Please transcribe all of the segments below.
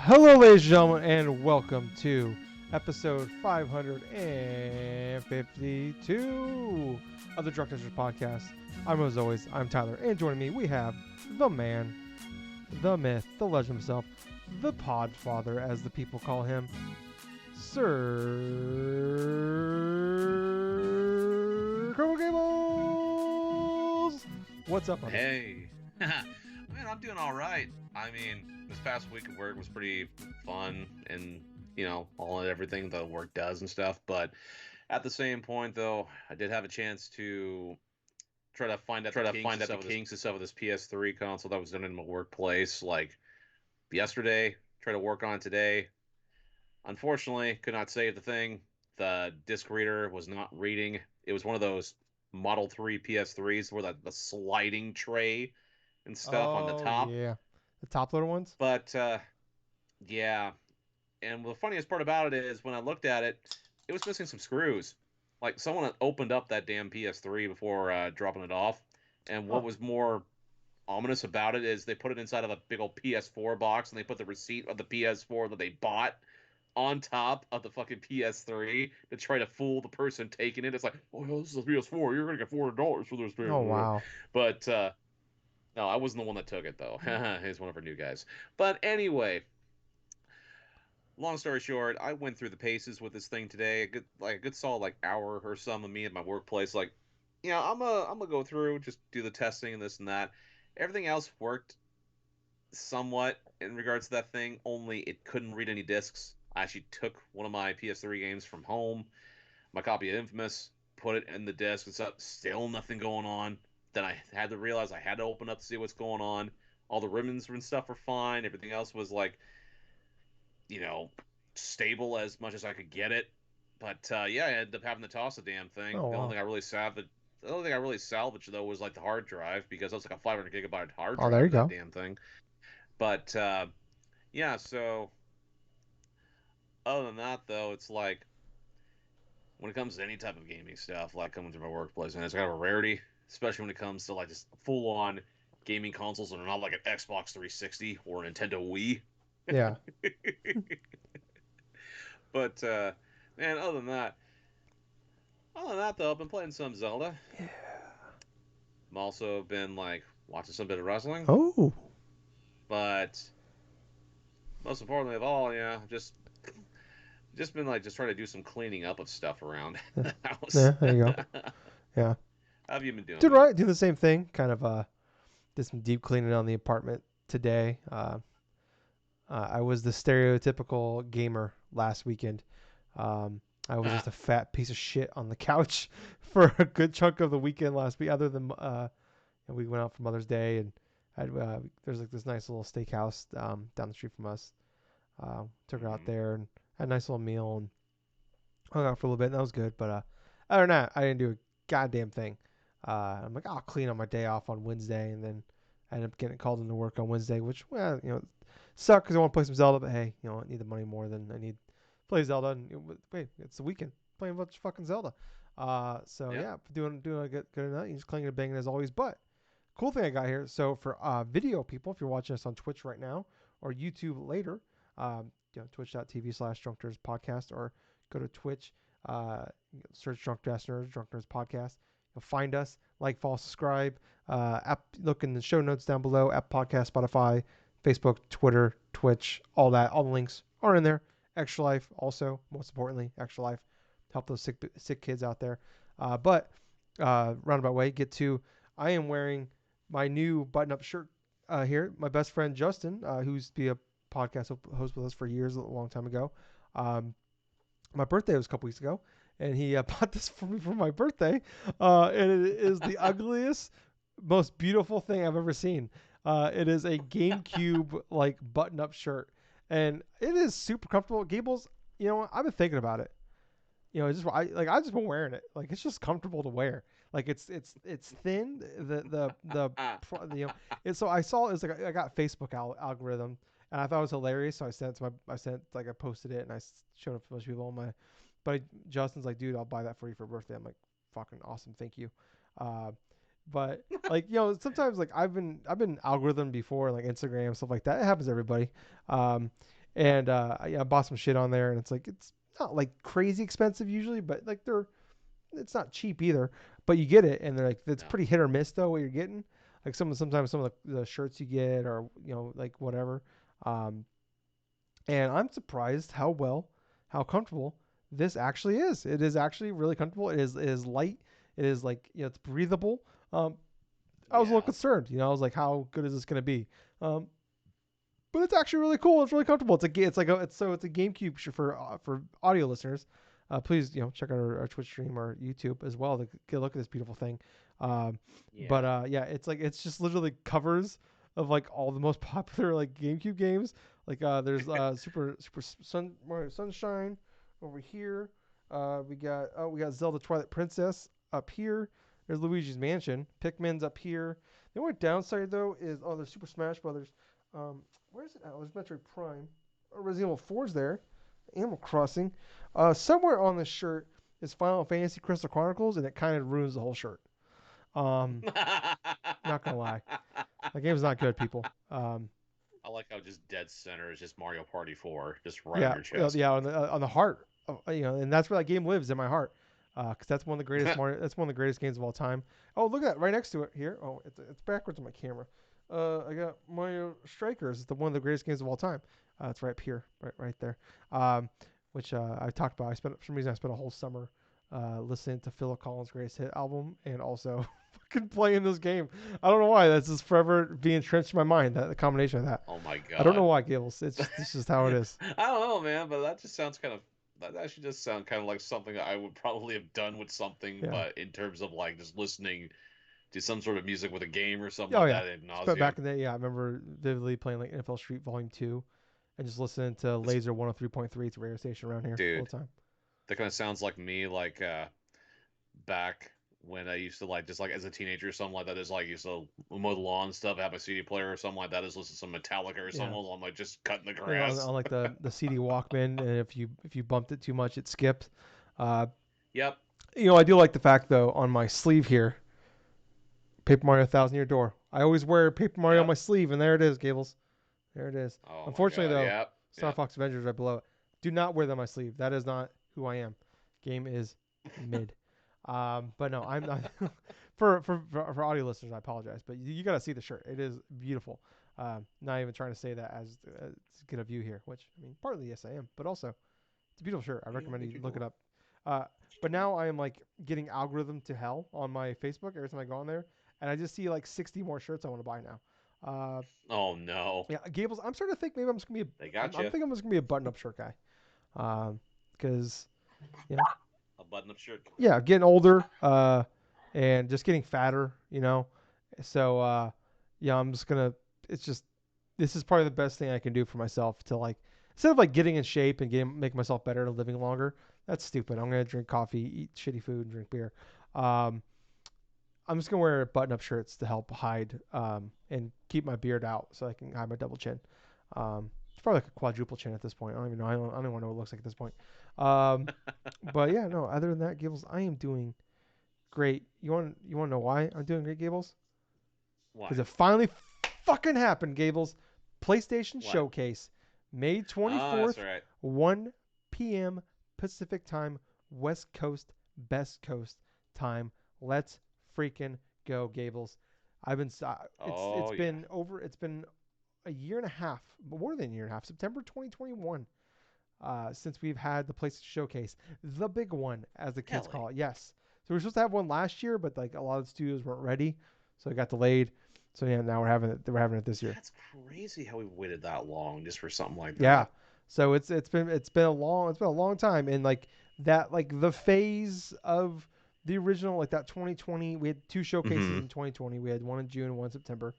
Hello, ladies and gentlemen, and welcome to episode 552 of the DrunkNerds podcast. As always, I'm Tyler, and joining me, we have the man, the myth, the legend himself, the Podfather, as the people call him, Sir Gables. What's up, buddy? Hey, man, I'm doing all right. I mean, this past week of work was pretty fun, and all and everything the work does and stuff. But at the same point, though, I did have a chance to try to find out the kinks and stuff of this PS3 console that was done in my workplace. Like yesterday, try to work on it today. Unfortunately, could not save the thing. The disc reader was not reading. It was one of those Model 3 PS3s where the sliding tray and stuff on the top. Yeah, the top loader ones. But yeah, and the funniest part about it is when I looked at it, it was missing some screws. Like someone had opened up that damn PS3 before dropping it off. And what was more ominous about it is they put it inside of a big old PS4 box, and they put the receipt of the PS4 that they bought on top of the fucking PS3 to try to fool the person taking it. It's like, oh, this is a PS4. You're gonna get $400 for this PS4. Oh wow. But no, I wasn't the one that took it, though. He's one of our new guys. But anyway, long story short, I went through the paces with this thing today. A good solid hour or some of me at my workplace. I'm gonna go through, just do the testing and this and that. Everything else worked somewhat in regards to that thing. Only it couldn't read any discs. I actually took one of my PS3 games from home, my copy of Infamous, put it in the disc and stuff. Still nothing going on. Then I had to realize I had to open up to see what's going on. All the ribbons and stuff were fine. Everything else was stable as much as I could get it. But yeah, I ended up having to toss the damn thing. Oh, the wow. only thing I really salvaged though was the hard drive, because that was a 500 gigabyte hard drive. Oh, there you that go. Damn thing. But yeah, so other than that though, it's when it comes to any type of gaming stuff, coming to my workplace, and it's kind of a rarity. Especially when it comes to just full-on gaming consoles that are not like an Xbox 360 or a Nintendo Wii. Yeah. But man, other than that though, I've been playing some Zelda. Yeah. I'm also been watching some bit of wrestling. Oh. But most importantly of all, yeah, just been trying to do some cleaning up of stuff around the house. Yeah, there you go. Yeah. How have you been doing? Doing right. Doing the same thing. Kind of did some deep cleaning on the apartment today. I was the stereotypical gamer last weekend. I was just a fat piece of shit on the couch for a good chunk of the weekend last week. Other than we went out for Mother's Day, and there's this nice little steakhouse down the street from us. Took her out there and had a nice little meal and hung out for a little bit, and that was good. But other than that, I didn't do a goddamn thing. I'm like, I'll clean on my day off on Wednesday, and then I ended up getting called into work on Wednesday, which, sucked because I want to play some Zelda, but hey, I need the money more than I need to play Zelda. And wait, it's the weekend, playing a bunch of fucking Zelda. So yeah, doing a good enough. He's clanging and banging as always. But cool thing I got here. So for video people, if you're watching us on Twitch right now or YouTube later, twitch.tv/DrunkNerds podcast, or go to Twitch, search DrunkNerds podcast. You'll find us, follow, subscribe. Look in the show notes down below. App Podcast, Spotify, Facebook, Twitter, Twitch, all that. All the links are in there. Extra Life, also, most importantly, Extra Life. Help those sick kids out there. But roundabout way, I am wearing my new button-up shirt here. My best friend Justin, who's be a podcast host with us for years, a long time ago. My birthday was a couple weeks ago, and he bought this for me for my birthday, and it is the ugliest, most beautiful thing I've ever seen. It is a GameCube button-up shirt, and it is super comfortable. Gables, I've been thinking about it. It's just I just been wearing it. Like it's just comfortable to wear. Like it's thin. And so I saw it's like I got Facebook algorithm, and I thought it was hilarious. So I posted it and I showed it to a bunch of people on my. But Justin's like, dude, I'll buy that for you for birthday. I'm like, fucking awesome, thank you. Uh, but like sometimes like I've been algorithm before, like Instagram stuff like that. It happens to everybody. Um, and I bought some shit on there, and it's not like crazy expensive usually, but like it's not cheap either. But you get it, and they're like it's No. pretty hit or miss though what you're getting. Like sometimes some of the shirts you get or like whatever. Um, and I'm surprised how comfortable this actually is. It is actually really comfortable. It is light. It is like it's breathable. Um, I was a little Yeah. concerned. I was like, how good is this going to be? Um, but it's actually really cool. It's really comfortable. It's a GameCube for audio listeners. Please check out our Twitch stream or YouTube as well to get a look at this beautiful thing. But Yeah. yeah, it's just literally covers of like all the most popular like GameCube games. Like there's Super Sunshine over here. We got Zelda Twilight Princess up here. There's Luigi's Mansion. Pikmin's up here. The only downside though is there's Super Smash Brothers. Um, where is it at? There's Metroid Prime. Resident Evil 4's there. Animal Crossing. Somewhere on the shirt is Final Fantasy Crystal Chronicles, and it kind of ruins the whole shirt. Um, not gonna lie, that game's not good, people. I like how just dead center is just Mario Party 4, just right on Yeah, your chest. yeah, on the heart, and that's where that game lives in my heart, because that's one of the greatest Mario. That's one of the greatest games of all time. Oh, look at that right next to it here. Oh, it's backwards on my camera. I got Mario Strikers. It's one of the greatest games of all time. It's right up here, right there. Which I talked about. For some reason I spent a whole summer listening to Phil Collins' greatest hit album and also fucking playing this game. I don't know why. That's just forever being entrenched in my mind. That the combination of that. Oh my I don't know god. why, Gables. It's just how it is. I don't know, man, but that just sounds kind of. That actually does sound kind of like something I would probably have done with something, Yeah. but in terms of like just listening to some sort of music with a game or something Oh like yeah. that ad But nauseum. back in the day, yeah, I remember vividly playing like NFL Street Volume 2 and just listening to This Laser 103.3. It's a radio station around here all dude, the time. that kind of sounds like me, like back when I used to like just like as a teenager or something like that. Is like used to mow the lawn and stuff, have a CD player or something like that. Is listen to some Metallica or something. Yeah. I'm like just cutting the Yeah, grass. on like the CD Walkman, and if you bumped it too much, it skipped. Uh, Yep. I do like the fact though on my sleeve here, Paper Mario Thousand Year Door. I always wear Paper Mario on my Yep. sleeve, and there it is, Gables. There it is. Oh my Unfortunately god. though, Yep. Star Yep. Fox Avengers right below it. Do not wear that on my sleeve. That is not who I am. Game is mid. But no, I'm not. For audio listeners, I apologize, but you got to see the shirt. It is beautiful. Not even trying to say that as to get a view here, which I mean, partly yes I am, but also it's a beautiful shirt. I Yeah, recommend what you you look it doing? up. But now I am like getting algorithm to hell on my Facebook every time I go on there, and I just see like 60 more shirts I want to buy now. Uh, Oh no. yeah, Gables. I'm starting to think maybe I'm just gonna be. They I'm, got I'm you. thinking I'm just gonna be a button-up shirt guy. Because you know, A button-up shirt. yeah, getting older. And just getting fatter. So yeah, I'm just gonna. It's just this is probably the best thing I can do for myself to like instead of like getting in shape and making myself better and living longer. That's stupid. I'm gonna drink coffee, eat shitty food, and drink beer. Um, I'm just gonna wear button-up shirts to help hide and keep my beard out so I can hide my double chin. It's probably like a quadruple chin at this point. I don't even know. I don't even know what it looks like at this point. Um, but yeah, no. Other than that, Gables, I am doing great. You want to know why I'm doing great, Gables? Why? Because it finally fucking happened, Gables. PlayStation What? Showcase, May Ah, that's 24th, right. 1 p.m. Pacific time, West Coast, Best Coast time. Let's freaking go, Gables. I've been it's Oh yeah. been over. It's been a year and a half, more than a year and a half. September 2021. Since we've had the PlayStation Showcase, the big one, as the kids Ellie. call it. Yes. So we are supposed to have one last year, but like a lot of the studios weren't ready, so it got delayed. So yeah, now we're having it. We're having it this year. That's crazy how we waited that long just for something like Yeah. that. So it's been a long time, and like that like the phase of the original like that 2020 we had two showcases Mm-hmm. in 2020. We had one in June and one in September.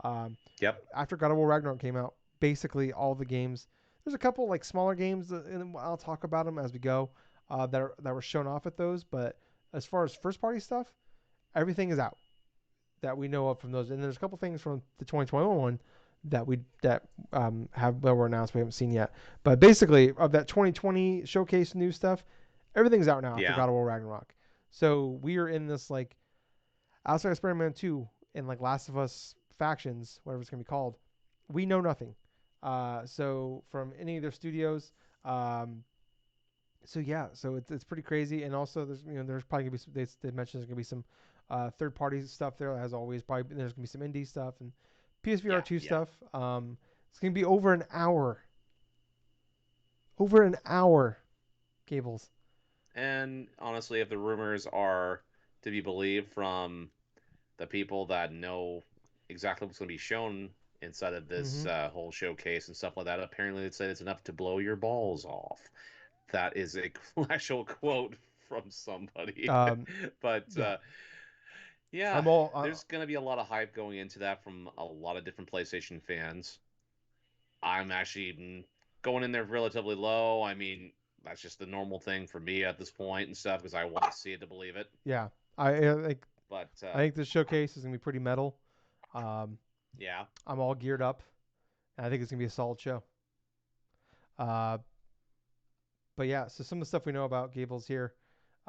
Um, Yep. After God of War Ragnarok came out, basically all the games. There's a couple like smaller games, and I'll talk about them as we go. that were shown off at those. But as far as first party stuff, everything is out that we know of from those. And there's a couple things from the 2021 one that have that were announced we haven't seen yet. But basically, of that 2020 showcase new stuff, everything's out now after Yeah. God of War Ragnarok. So we are in this like outside of Spider-Man 2 and like Last of Us factions, whatever it's gonna be called. We know nothing. So from any of their studios, um, so yeah, so it's pretty crazy, and also there's probably gonna be they mentioned there's gonna be some third party stuff there as always. Probably there's gonna be some indie stuff and PSVR Yeah. two Yeah. stuff. It's gonna be over an hour, Gables. And honestly, if the rumors are to be believed from the people that know exactly what's going to be shown inside of this Mm-hmm. whole showcase and stuff like that, apparently they said it's enough to blow your balls off. That is a actual quote from somebody. Um, But yeah, yeah, I'm all there's going to be a lot of hype going into that from a lot of different PlayStation fans. I'm actually going in there relatively low. I mean, that's just the normal thing for me at this point and stuff because I want to see it to believe it. yeah. Like But I think this showcase is gonna be pretty metal. Um, yeah, I'm all geared up, and I think it's gonna be a solid show. Uh, but yeah, so some of the stuff we know about Gables here.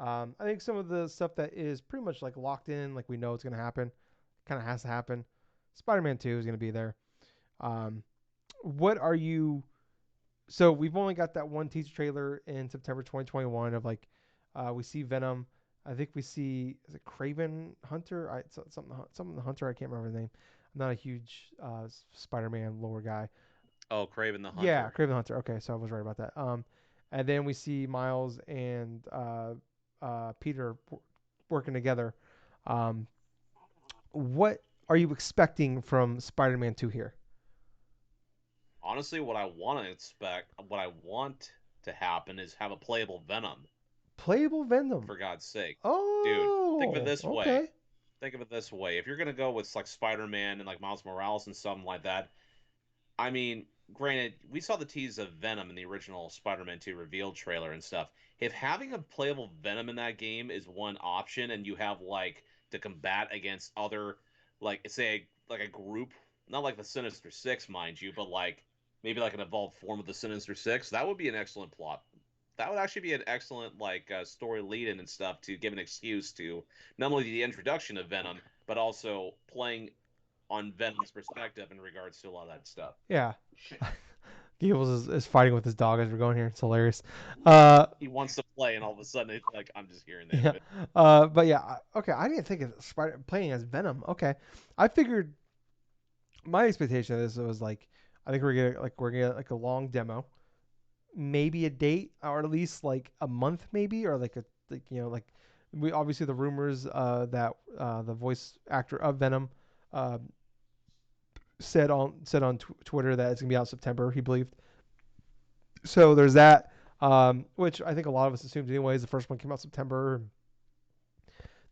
I think some of the stuff that is pretty much like locked in, like we know it's gonna happen, kind of has to happen. Spider-Man 2 is gonna be there. Um, what are you? So we've only got that one teaser trailer in September 2021 of like we see Venom. I think we see is it Craven Hunter? Something the Hunter. I can't remember the name. I'm not a huge Spider-Man lore guy. oh, Craven the Yeah, Hunter. Craven the Hunter. Okay, so I was right about that. And then we see Miles and Peter working together. Um, what are you expecting from Spider-Man 2 here? Honestly, what I want to happen is have a playable Venom, Playable Venom. for God's sake. Dude, think of it Oh, this way. okay. Think of it this way. If you're gonna go with like Spider-Man and like Miles Morales and something like that, I mean, granted, we saw the tease of Venom in the original Spider-Man 2 reveal trailer and stuff. If having a playable Venom in that game is one option, and you have like to combat against other, like say like a group, not like the Sinister Six, mind you, but like maybe like an evolved form of the Sinister Six, that would be an excellent plot. That would actually be an excellent like story lead-in and stuff to give an excuse to not only the introduction of Venom, but also playing on Venom's perspective in regards to a lot of that stuff. Yeah. Gables is fighting with his dog as we're going here. It's hilarious. Uh, He wants to play, and all of a sudden, it's like I'm just hearing the end yeah. of it. But yeah. Okay. I didn't think of Spider playing as Venom. Okay. I figured my expectation of this was like, I think we're gonna like a long demo, maybe a date, or at least like a month, maybe, or like a like we obviously the rumors that the voice actor of Venom uh, said on Twitter that it's gonna be out in September. He believed. So there's that, which I think a lot of us assumed anyways. The first one came out September.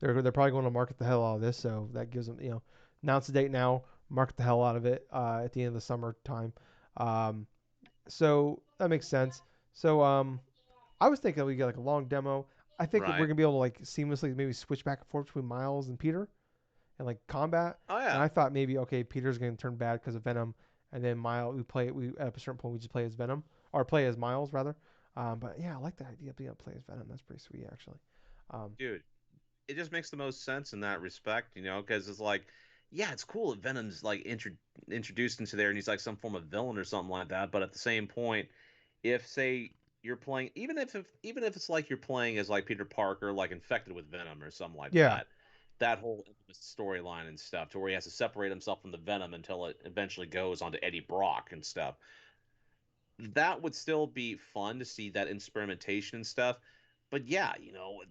They're probably going to market the hell out of this, so that gives them announce the date now, market the hell out of it at the end of the summertime. Um, so that makes sense. So I was thinking we get like a long demo. I think we're Right. gonna be able to like seamlessly maybe switch back and forth between Miles and Peter and like combat. Oh And yeah, I thought maybe okay, Peter's gonna turn bad because of Venom, and then Miles we at a certain point we just play as Venom or play as Miles rather. But yeah, I like the idea of being able to play as Venom. That's pretty sweet actually. Um, dude. It just makes the most sense in that respect, because it's like, yeah, it's cool if Venom's like introduced into there and he's like some form of villain or something like that. But at the same point, if say you're playing, even if it's like you're playing as like Peter Parker, like infected with Venom or something like yeah, that whole storyline and stuff, to where he has to separate himself from the Venom until it eventually goes onto Eddie Brock and stuff, that would still be fun to see that experimentation and stuff. But yeah,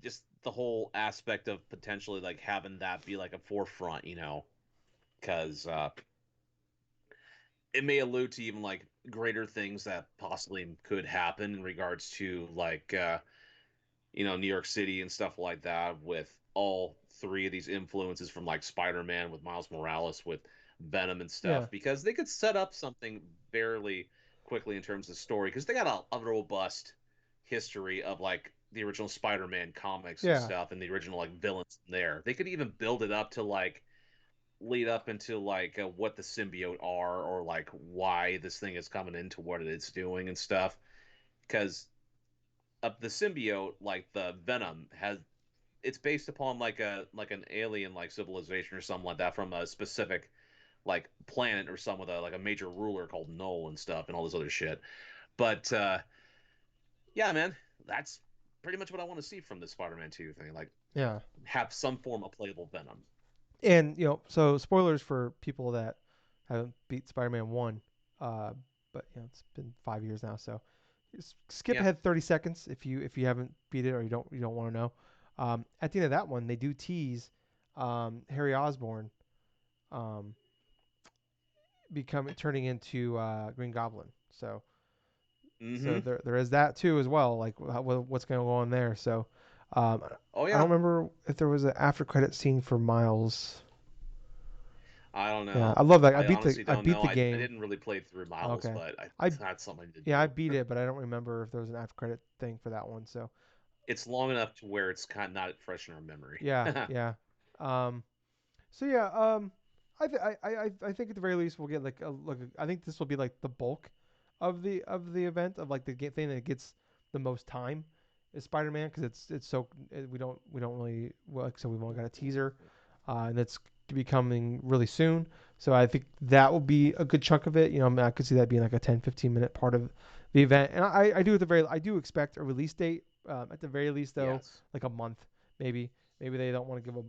just the whole aspect of potentially like having that be like a forefront, because it may allude to even like greater things that possibly could happen in regards to like New York City and stuff like that, with all three of these influences from like Spider-Man, with Miles Morales, with Venom and yeah, stuff, because they could set up something fairly quickly in terms of story, because they got a robust history of like the original Spider-Man comics and Yeah, stuff, and the original like villains in there. They could even build it up to like lead up into like what the symbiote are, or like why this thing is coming into what it's doing and stuff. Because the symbiote, like the Venom, has it's based upon like an alien like civilization or something like that from a specific like planet or some with a like a major ruler called Null and stuff and all this other shit. But yeah, man, that's pretty much what I want to see from the Spider-Man 2 thing. Like, yeah. have some form of playable Venom. And so spoilers for people that haven't beat Spider-Man One, uh, but it's been 5 years now, so skip Yeah. ahead 30 seconds if you haven't beat it or you don't want to know. At the end of that one, they do tease Harry Osborn um, becoming turning into Green Goblin. So Mm-hmm. there is that too as well. Like what's going to go on there. So um, Oh I don't yeah. remember if there was an after credit scene for Miles. I don't Yeah, know. I love that. I I beat the honestly I don't beat know. the I game. didn't really play through Miles, Okay. but I that's something to yeah, I do. beat it, but I don't remember if there was an after credit thing for that one. So It's long enough to where it's kind of not fresh in our memory. yeah, yeah. Um, so yeah, I think at the very least we'll get like a look. I think this will be like the bulk of the event of like the thing that gets the most time is Spider-Man because we don't really well, like so we've only got a teaser, and it's to be coming really soon. So I think that will be a good chunk of it. I mean, I could see that being like a 10-15 minute part of the event, and I do expect a release date at the very least though, Yes. like a month maybe. Maybe they don't want to give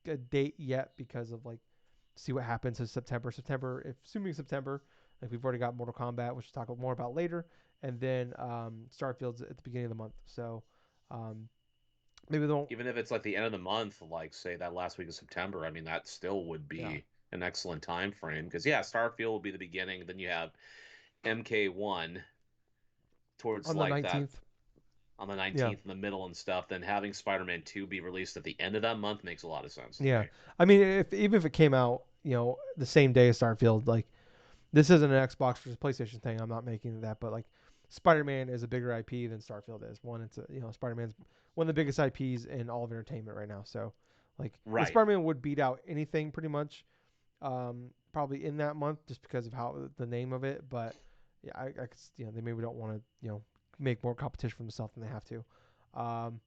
a date yet because of like see what happens in September. If assuming September, like we've already got Mortal Kombat, which we'll talk more about later, and then Starfield's at the beginning of the month. So um, maybe they won't. Even if it's like the end of the month, like say that last week of September, I mean that still would Yeah, be an excellent time frame because yeah, Starfield will be the beginning. Then you have MK1 towards on the like that 19th. on the Yeah, 19th in the middle and stuff. Then having Spider-Man 2 be released at the end of that month makes a lot of sense to yeah. me. I mean, if even if it came out, the same day as Starfield, like this isn't an Xbox versus PlayStation thing. I'm not making that, but like Spider-Man is a bigger IP than Starfield is. One, it's Spider-Man's one of the biggest IPs in all of entertainment right now. So, like, and Right. Spider-Man would beat out anything pretty much, probably in that month just because of how the name of it. But yeah, I could, they maybe don't want to make more competition for themselves than they have to. Um,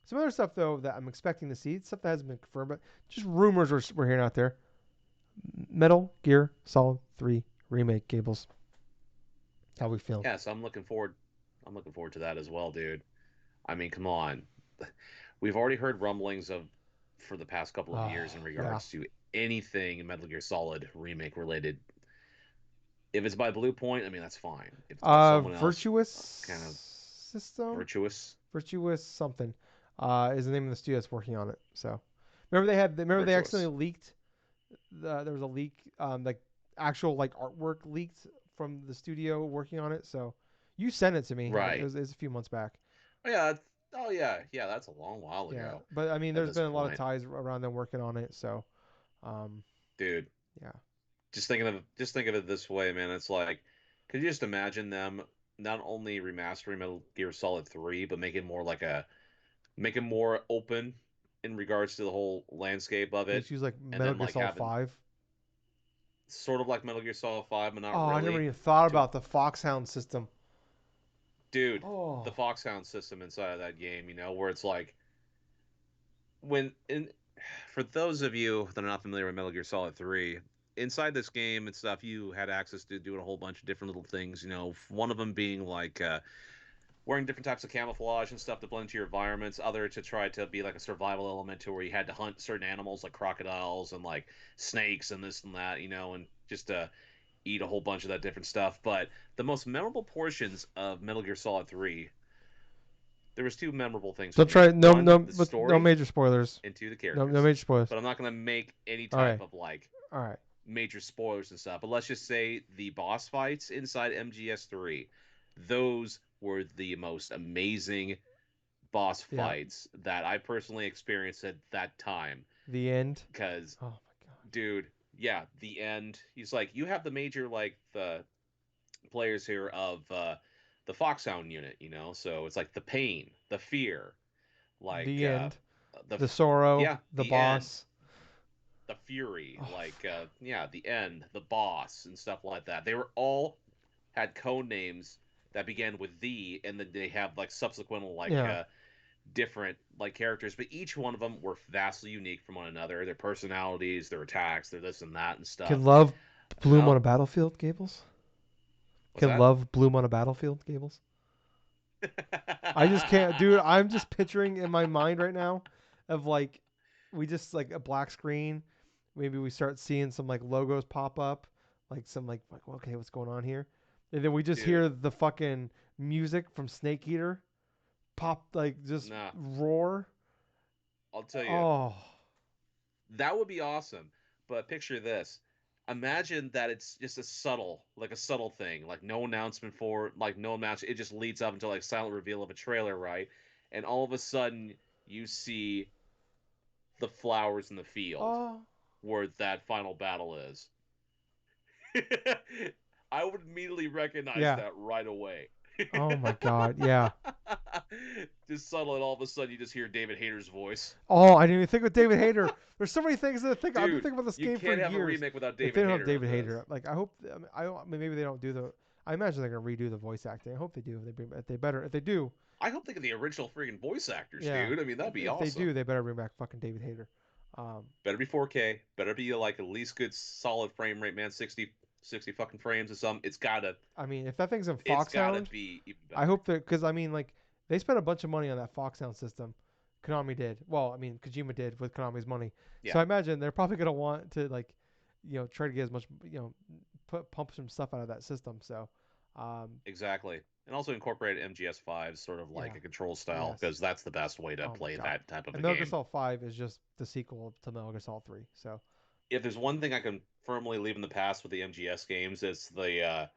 some other stuff though that I'm expecting to see, stuff that hasn't been confirmed, but just rumors we're hearing out there. Metal Gear Solid 3 remake, Gables. How we feeling? Yeah, so I'm looking forward to that as well, dude. I mean, come on. We've already heard rumblings of for the past couple of Oh years in yeah. regards to anything Metal Gear Solid remake related. If it's by Blue Point, I mean that's fine. If it's by someone else, Virtuous kind of system, virtuous, Virtuous something, is the name of the studio that's working on it. So remember they virtuous. accidentally leaked. There was a leak, like actual like artwork leaked from the studio working on it. So you sent it to me. It Right. was a few months back. Oh yeah. Oh yeah. Yeah. That's a long while Yeah, ago. but I mean, At there's this been a lot of point, ties around them working on it. So, um, dude. yeah, Just think of it this way, man. It's like, could you just imagine them not only remastering Metal Gear Solid 3, but make it more open in regards to the whole landscape of they it, just use like and Metal then Gear like Solid having 5. sort of like Metal Gear Solid 5, but not Oh, I never really. even thought To about the Foxhound system. dude, the Oh, Foxhound system inside of that game, where it's like when in for those of you that are not familiar with Metal Gear Solid 3, inside this game and stuff, you had access to doing a whole bunch of different little things. One of them being like wearing different types of camouflage and stuff to blend into your environments. Other to try to be like a survival element to where you had to hunt certain animals like crocodiles and like snakes and this and that, and just eat a whole bunch of that different stuff. But the most memorable portions of Metal Gear Solid 3, there was two memorable things for don't me. try. No, One, no, the no story, major spoilers. and two, the No characters. major spoilers. But I'm not going to make any All type right, of like all right. major spoilers and stuff. But let's just say the boss fights inside MGS3, those were the most amazing boss Yeah, fights that I personally experienced at that time. the end. Because, Oh my god. dude, yeah, the end. He's like, you have the major like the players here of the the Foxhound unit, so it's like the pain, the fear, like The end, the the sorrow, yeah, the the end, boss. the fury, Oh, like yeah, the end, the boss, and stuff like that. They were all had code names that began with the, and then they have like subsequent like yeah. different like characters, but each one of them were vastly unique from one another. Their personalities, their attacks, their this and that and Can stuff. love bloom on No, a battlefield, Gables? what's Can that? love bloom on a battlefield, Gables? I just can't, dude. I'm just picturing in my mind right now of like we just like a black screen. Maybe we start seeing some like logos pop up, like some like okay, what's going on here? And then we just hear Dude, the fucking music from Snake Eater pop like just nah, roar. I'll tell you, Oh, that would be awesome. But picture this. Imagine that it's just like a subtle thing, like no announcement for, like no announcement. It just leads up until like silent reveal of a trailer, right? And all of a sudden you see the flowers in the field oh, where that final battle is. I would immediately recognize yeah. that right away. Oh my God, yeah. Just subtle, and all of a sudden you just hear David Hayter's voice. Oh, I didn't even think of David Hayter. There's so many things that I think. I've been Dude, thinking about this you game for can't have a years. remake without If they David don't have Hayter in David this. Hayter, like I hope, I mean, maybe they don't do the. I imagine they're gonna redo the voice acting. I hope they do. If they better. If they do, I hope they get the original freaking voice actors, yeah. dude. I mean, that'd be If they awesome. do, they better bring back fucking David Hayter. Um, Better be 4K. Better be like at least good solid frame rate, man. 60 fucking frames or something. I mean, if that thing's in It's gotta Foxhound, be even I better. hope that because I mean, like they spent a bunch of money on that Foxhound system. Konami did. Well, I mean, Kojima did with Konami's money. So Yeah, I imagine they're probably gonna want to like, try to get as much, pump some stuff out of that system. So, um, exactly. And also incorporate MGS5 sort of like yeah, a control style yes. because that's the best way to Oh my play god. that type of And a Metal Gear game. Solid 5 is just the sequel to Metal Gear Solid 3. So, If there's one thing I can firmly leave in the past with the MGS games, it's the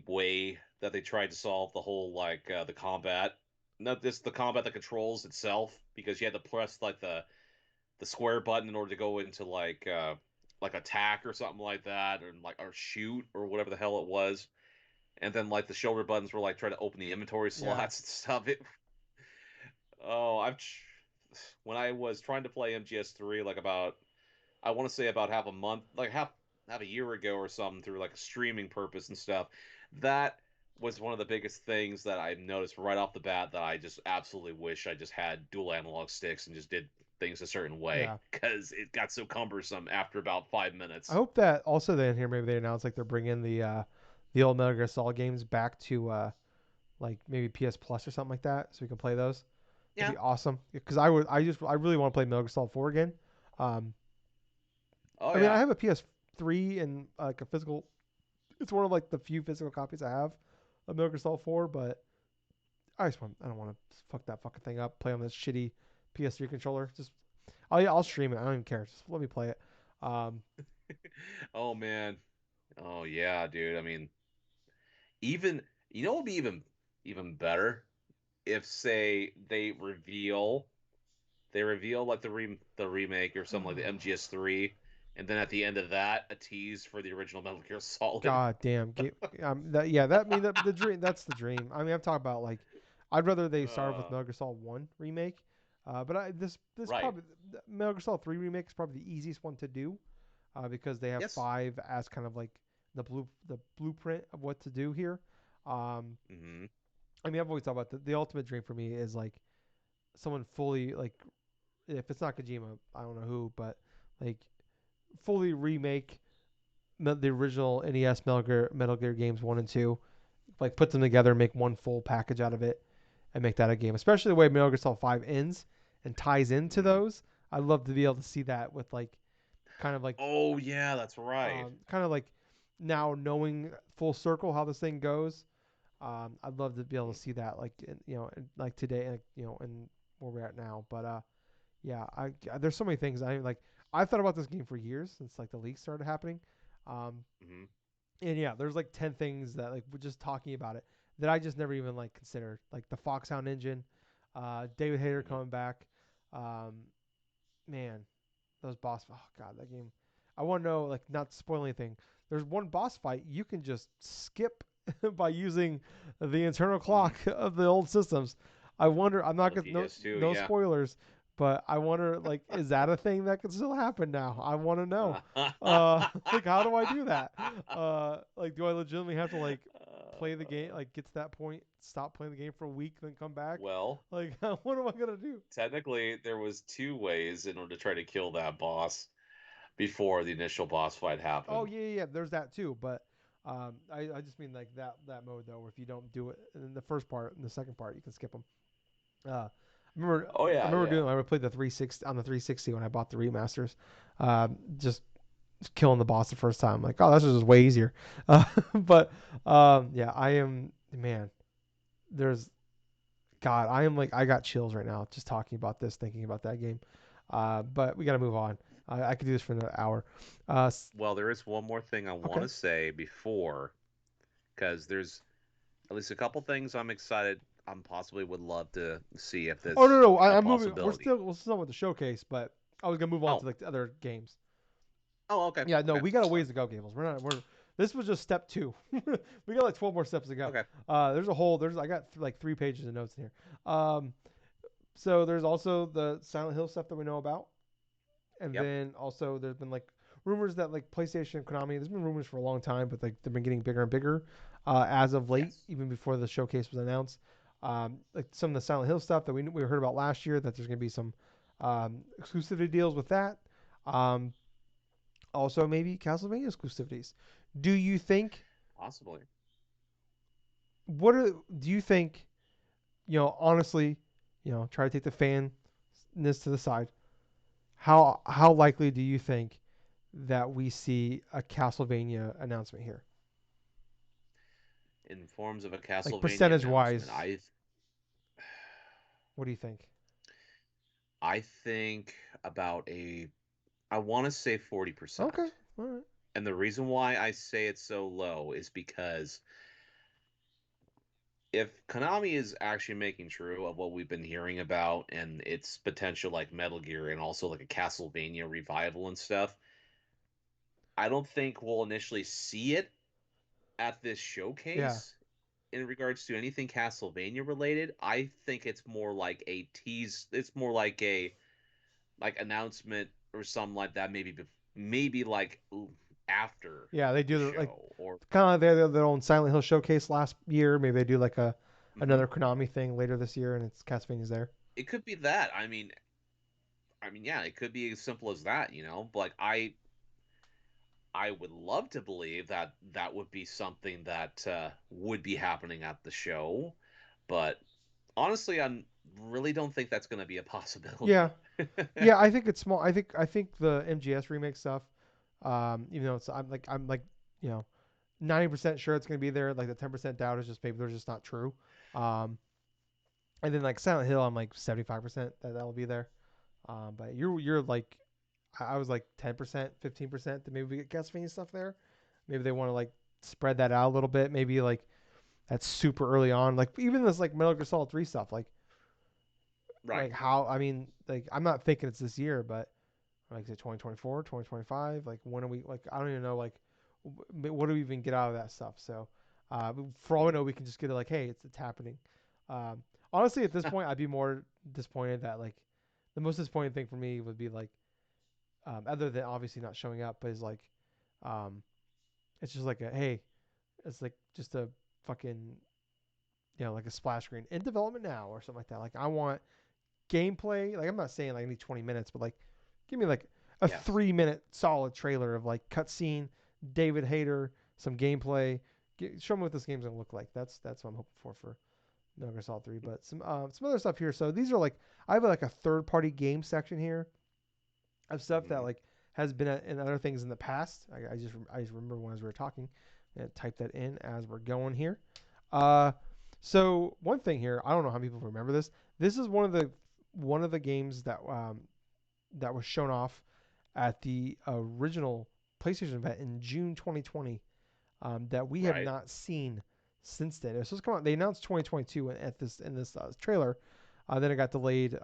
way that they tried to solve the whole like the combat, not just the combat, the controls itself, because you had to press like the square button in order to go into like attack or something like that, or shoot or whatever the hell it was, and then like the shoulder buttons were like trying to open the inventory yeah. slots and stuff. It oh I've when I was trying to play MGS3 like about, I want to say about half a month, like half a year ago or something, through like a streaming purpose and stuff. That was one of the biggest things that I noticed right off the bat, that I just absolutely wish I just had dual analog sticks and just did things a certain way, Yeah. because it got so cumbersome after about 5 minutes. I hope that also then here maybe they announce like they're bringing the old Metal Gear Solid games back to like maybe PS Plus or something like that, so we can play those. That'd Yeah. be awesome. Because I really want to play Metal Gear Solid 4 again. Um, Oh I mean, I yeah. have a PS3 and like a physical. It's one of like the few physical copies I have of Metal Gear Solid 4, but I don't want to fuck that fucking thing up. Play on this shitty PS3 controller. Just I'll stream it. I don't even care. Just let me play it. Um, Oh man. Oh yeah, dude. I mean, even what would be even better if, say, they reveal like the remake or something like the MGS3, and then at the end of that, a tease for the original Metal Gear Solid. God damn. That yeah. That I mean the dream. That's the dream. I mean, I'm talking about like, I'd rather they started with uh, Metal Gear Solid 1 remake. But this right. probably Metal Gear Solid 3 remake is probably the easiest one to do. Because they have Yes. 5 as kind of like the blueprint of what to do here. Um, Hmm. I mean, I've always thought about the ultimate dream for me is like someone fully like, if it's not Kojima, I don't know who, but like fully remake the original NES Metal Gear games 1 and 2, like put them together and make one full package out of it and make that a game. Especially the way Metal Gear Solid 5 ends and ties into Hmm. those. I'd love to be able to see that with like kind of like Oh yeah, that's right. kind of like now knowing full circle how this thing goes. I'd love to be able Hmm. to see that like like today, and where we're at now. But yeah, there's so many things I like. I've thought about this game for years since like the leaks started happening. Um, Hmm. and yeah, there's like 10 things that like we're just talking about it that I just never even like considered, like the Foxhound engine, David Hayter Hmm. coming back. Um, man, those boss. Oh god, that game. I want to know, like, not to spoil anything. There's one boss fight you can just skip by using the internal Mm. clock of the old systems. I wonder. I'm On not the gonna PS2, no yeah. spoilers, but I wonder like is that a thing that can still happen now? I want to know. Like how do I do that? Like do I legitimately have to like play the game, like get to that point, stop playing the game for a week, then come back? well, Like what am I gonna do? technically, there was two ways in order to try to kill that boss before the initial boss fight Oh happened. yeah. There's that too, but I just mean like that mode though, where if you don't do it in the first part, in the second part, you can skip them. I remember Oh I yeah, remember yeah. doing I played the 360 on the 360 when I bought the remasters. Just killing the boss the first time. Like, oh, this is just way easier. But yeah, I am man. There's God, I am like I got chills right now just talking about this, thinking about that game. But we got to move on. I could do this for another hour. Uh, Well, there is one more thing I want okay. to say before, because there's at least a couple things I'm excited. I'm possibly would love to see if Oh no, that's no, a I'm moving. possibility. We're still with the showcase, but I was gonna move on to Oh, like the other games. oh, okay, Yeah, no, okay, we got a that's ways fine. to go, Gables. We're not. We're. This was just step two. We got like 12 more steps to go. Okay, There's a whole. There's I got like 3 pages of notes in here. Um, so there's also the Silent Hill stuff that we know about, and yep, then also there's been like rumors that like PlayStation, Konami. There's been rumors for a long time, but like they've been getting bigger and bigger as of late, yes, even before the showcase was announced. Like some of the Silent Hill stuff that we heard about last year, that there's gonna be some exclusivity deals with that. Um, Also maybe Castlevania exclusivities. Do you think possibly. what are do you think, honestly, try to take the fanness to the side. How likely do you think that we see a Castlevania announcement here? In forms of a Like Castlevania percentage announcement, wise, what do you think? I think about a I want to say Okay. 40%. All right. And the reason why I say it's so low is because if Konami is actually making true of what we've been hearing about and its potential like Metal Gear and also like a Castlevania revival and stuff, I don't think we'll initially see it at this Yeah. showcase in regards to anything Castlevania related. I think it's more like a tease, it's more like a like announcement or something like that maybe like after Yeah, they the do like show or kind of like their own Silent Hill showcase last year. Maybe they do like a mhm. another Konami thing later this year, and it's Castlevania's there. It could be that. I mean, yeah, it could be as simple as that, you know. But like, I would love to believe that that would be something that would be happening at the show, but honestly, I really don't think that's going to be a Yeah, possibility. yeah. I think it's small. I think the MGS remake stuff. Even though I'm like, you know, 90% sure it's gonna be there. Like the 10% doubt is just maybe they're just not true. Um, and then like Silent Hill, I'm like 75% that that'll be there. But you're like I was like 10%, 15% that maybe we get Castlevania stuff there. Maybe they want to like spread that out a little bit. Maybe like that's super early on. Like even this like Metal Gear Solid 3 stuff. Like Right. how I mean like I'm not thinking it's this year, but like is it 2024, 2025? Like when are we like I don't even know like what do we even get out of that stuff? So for all we Mhm. know, we can just get it like hey, it's happening. Honestly, at this point, I'd be more disappointed that like the most disappointing thing for me would be like other than obviously not showing up, but is like um, it's just like a hey, it's like just a fucking like a splash screen in development now or something like that. Like I want gameplay. Like I'm not saying like I need 20 minutes, but like give me like a Yes. 3 minute solid trailer of like cutscene, David Hayter, some gameplay. Show me what this game's gonna look like. That's what I'm hoping for Metal Gear Solid 3. But some other stuff here. So these are like I have like a third party game section here of stuff that Hmm. like has been in other things in the past. I just remember when as we were talking, and type that in as we're going here. Uh, so one thing here, I don't know how many people remember this. This is one of the games that was shown off at the original PlayStation event in June 2020 that we have Right. not seen since then. It was supposed to come out. They announced 2022 at this in this trailer. Then it got delayed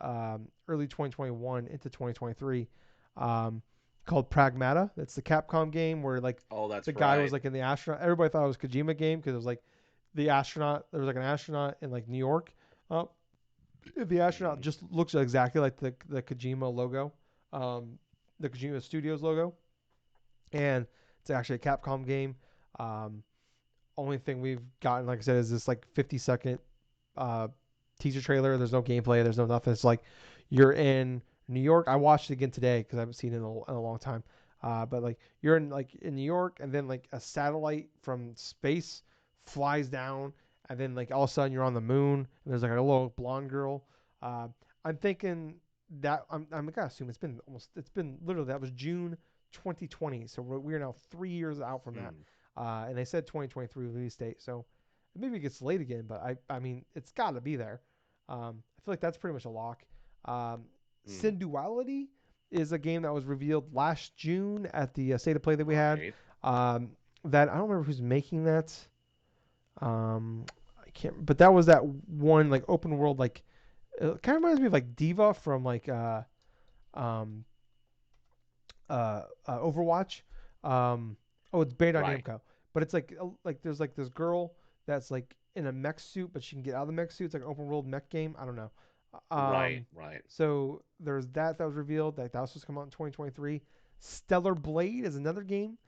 early 2021 into 2023. Um, Called Pragmata. That's the Capcom game where like Oh, the that's guy was right. like in the astronaut. Everybody thought it was Kojima game because it was like the astronaut. There was like an astronaut in like New York. Uh, the astronaut Mm, just looks exactly like the Kojima logo, um, the Kojima Studios logo, and it's actually a Capcom game. Um, Only thing we've gotten, like I said, is this like 50-second uh, teaser trailer. There's no gameplay. There's no nothing. It's like you're in New York. I watched it again today because I haven't seen it in a long time. But like you're in New York, and then like a satellite from space flies down, and then like all of a sudden you're on the moon, and there's like a little blonde girl. Uh, I'm thinking that I'm gonna assume it's been literally that was June 2020, so we're now 3 years out from that, mm, and they said 2023 release date, so maybe it gets late again, but I mean it's got to be there. I feel like that's pretty much a lock. Um, mm. Sin Duality is a game that was revealed last June at the State of Play that we had. Right. Um, that I don't remember who's making that. I can't, but that was that one like open world like it kind of reminds me of like Diva from like um, Overwatch. Oh, it's Bandai Right. Namco, but it's like there's like this girl that's like in a mech suit, but she can get out of the mech suit. It's like an open world mech game. I don't know. Right. Right. So there's that was revealed that was supposed to come out in 2023. Stellar Blade is another game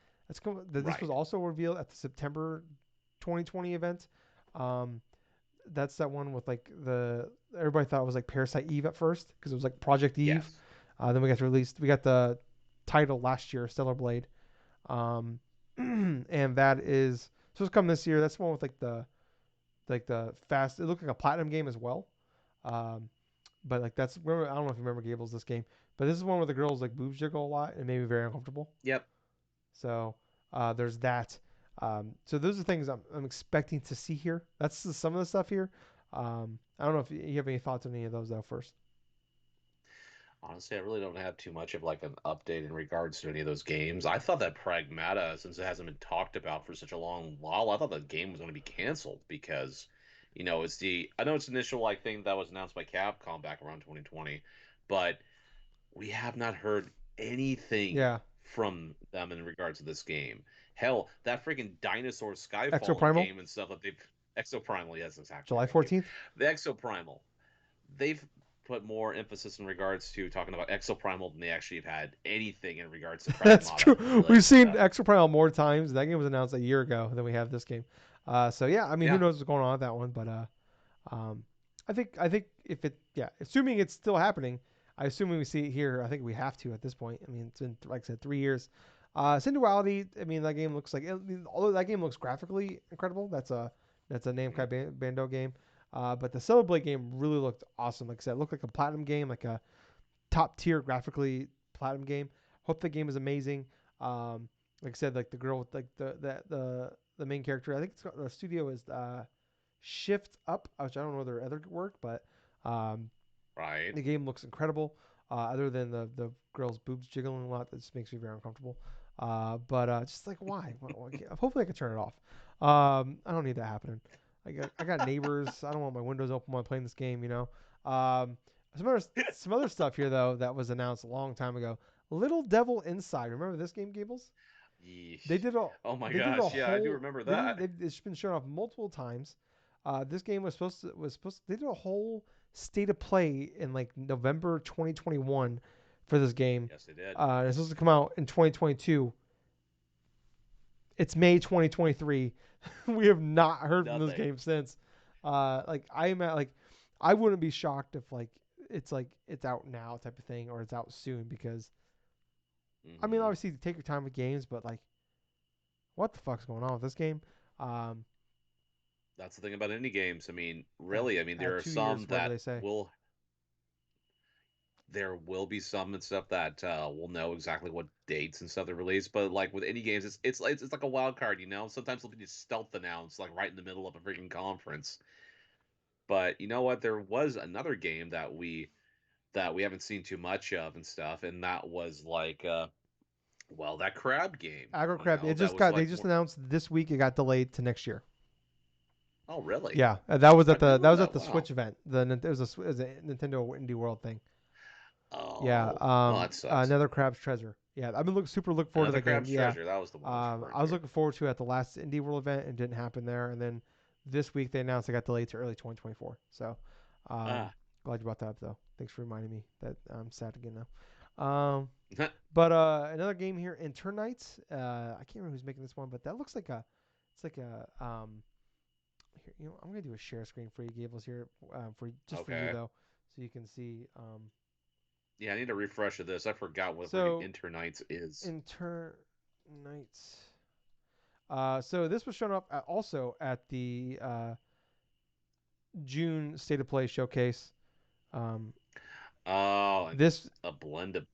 that this was Right. also revealed at the September 2020 event. Um, that's that one with like the everybody thought it was like Parasite Eve at first because it was like Project Eve. Yes. Then we got the title last year, Stellar Blade. Um, and that is supposed to come this year. That's the one with like the fast. It looked like a platinum game as well. Um, but like remember, I don't know if you remember Gables this game, but this is one where the girls like boobs jiggle a lot and made me very uncomfortable. Yep. So there's that. So those are things I'm expecting to see here. That's some of the stuff here. I don't know if you have any thoughts on any of those though. First, Honestly, I really don't have too much of like an update in regards to any of those games. I thought that Pragmata, since it hasn't been talked about for such a long while, I thought that game was going to be canceled because, it's I know it's initial like thing that was announced by Capcom back around 2020, but we have not heard anything yeah, from them in regards to this game. Hell, that freaking dinosaur Skyfallen Exoprimal, game and stuff that they've Exoprimal, yes, exactly. July Thank you. 14th. The Exoprimal. They've put more emphasis in regards to talking about Exoprimal than they actually have had anything in regards to That's Pragmata true. We've related to seen that. Exoprimal more times. That game was announced a year ago than we have this game. So yeah, I mean, who Yeah, knows what's going on with that one? But um, I think if it yeah, assuming it's still happening, I assume we see it here. I think we have to at this point. I mean, it's been like I said, 3 years. Synduality. I mean, that game looks like although that game looks graphically incredible. That's a mm, Namco Bando game. But the Stellar Blade game really looked awesome. Like I said, it looked like a platinum game, like a top tier graphically platinum game. Hope the game is amazing. Like I said, like the girl with like the main character. I think the studio is Shift Up, which I don't know their other work, but um, right. the game looks incredible. Other than the girl's boobs jiggling a lot, that just makes me very uncomfortable. But just like why? Hopefully I can turn it off. I don't need that happening. I got neighbors. I don't want my windows open while I'm playing this game. Um, some other stuff here though that was announced a long time ago. Little Devil Inside. Remember this game, Gables? They Yeesh. did a Oh my they did a gosh, yeah, I do whole remember they did that. it's been shown off multiple times. This game they did a whole state of play in like November 2021 for this game. Yes, they did. It's supposed to come out in 2022. It's May 2023. We have not heard from this Nothing. game since. Like I wouldn't be shocked if like it's out now type of thing or it's out soon because I mean Hmm. obviously take your time with games, but like what the fuck's going on with this game? Um, That's the thing about indie games. I mean, yeah, really, I mean, there add are 2 years, some whatever that they say. there will be some and stuff that will know exactly what dates and stuff they're released. But like with indie games, it's like a wild card, you know. Sometimes they'll be stealth announced like right in the middle of a freaking conference. But you know what? There was another game that we haven't seen too much of and stuff, and that was like well, that crab game, Aggro you Crab. know, that was They like just more. announced this week it got delayed to next year. Oh, really? Yeah, that was I at didn't that know was at that. the Wow. Switch event. It was a Nintendo Indie World thing. Yeah. Oh, well, that sucks. Another Crab's Treasure. Yeah, I've been super looking forward to Another the game. crab's Yeah. treasure. That was the one I was referring I was to. looking forward to it at the last Indie World event and didn't happen there. And then this week they announced it got delayed to early 2024. So, Ah, glad you brought that up though. Thanks for reminding me that I'm sad again now. But another game here, Intern Nights. I can't remember who's making this one, but that looks like it's like a here, I'm gonna do a share screen for you, Gables here, for just for you okay. though, so you can see. Yeah, I need a refresh of this. I forgot what freaking So Internites is. Intern Nights. So this was shown up also at the June State of Play showcase. Um, Oh, and this a blend of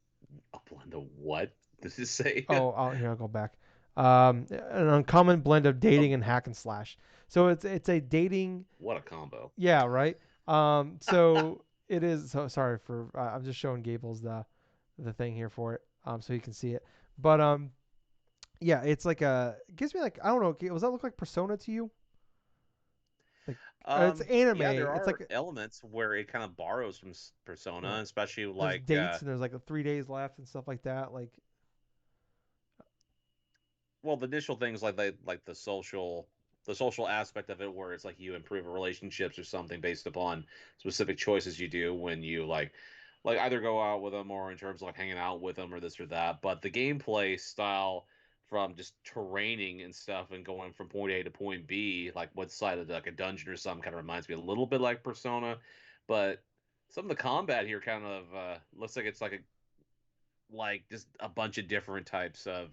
what? Does it say? Here I'll go back. An uncommon blend of A, dating and hack and slash. So it's a dating. what a combo. Yeah, right. So it is. So sorry for. I'm just showing Gables the thing here for it. So you can see it. But yeah, it's like it gives me like I don't know. Does that look like Persona to you? Like it's anime. Yeah, there It's are like elements where it kind of borrows from yeah. Persona, especially There's like dates and there's like 3 days left and stuff like that. Like well, the initial things like the social aspect of it, where it's like you improve relationships or something based upon specific choices you do when you like either go out with them or in terms of like hanging out with them or this or that. But the gameplay style from just terraining and stuff and going from point A to point B, like what side of like a dungeon or something, kind of reminds me a little bit like Persona, but some of the combat here kind of looks like it's like just a bunch of different types of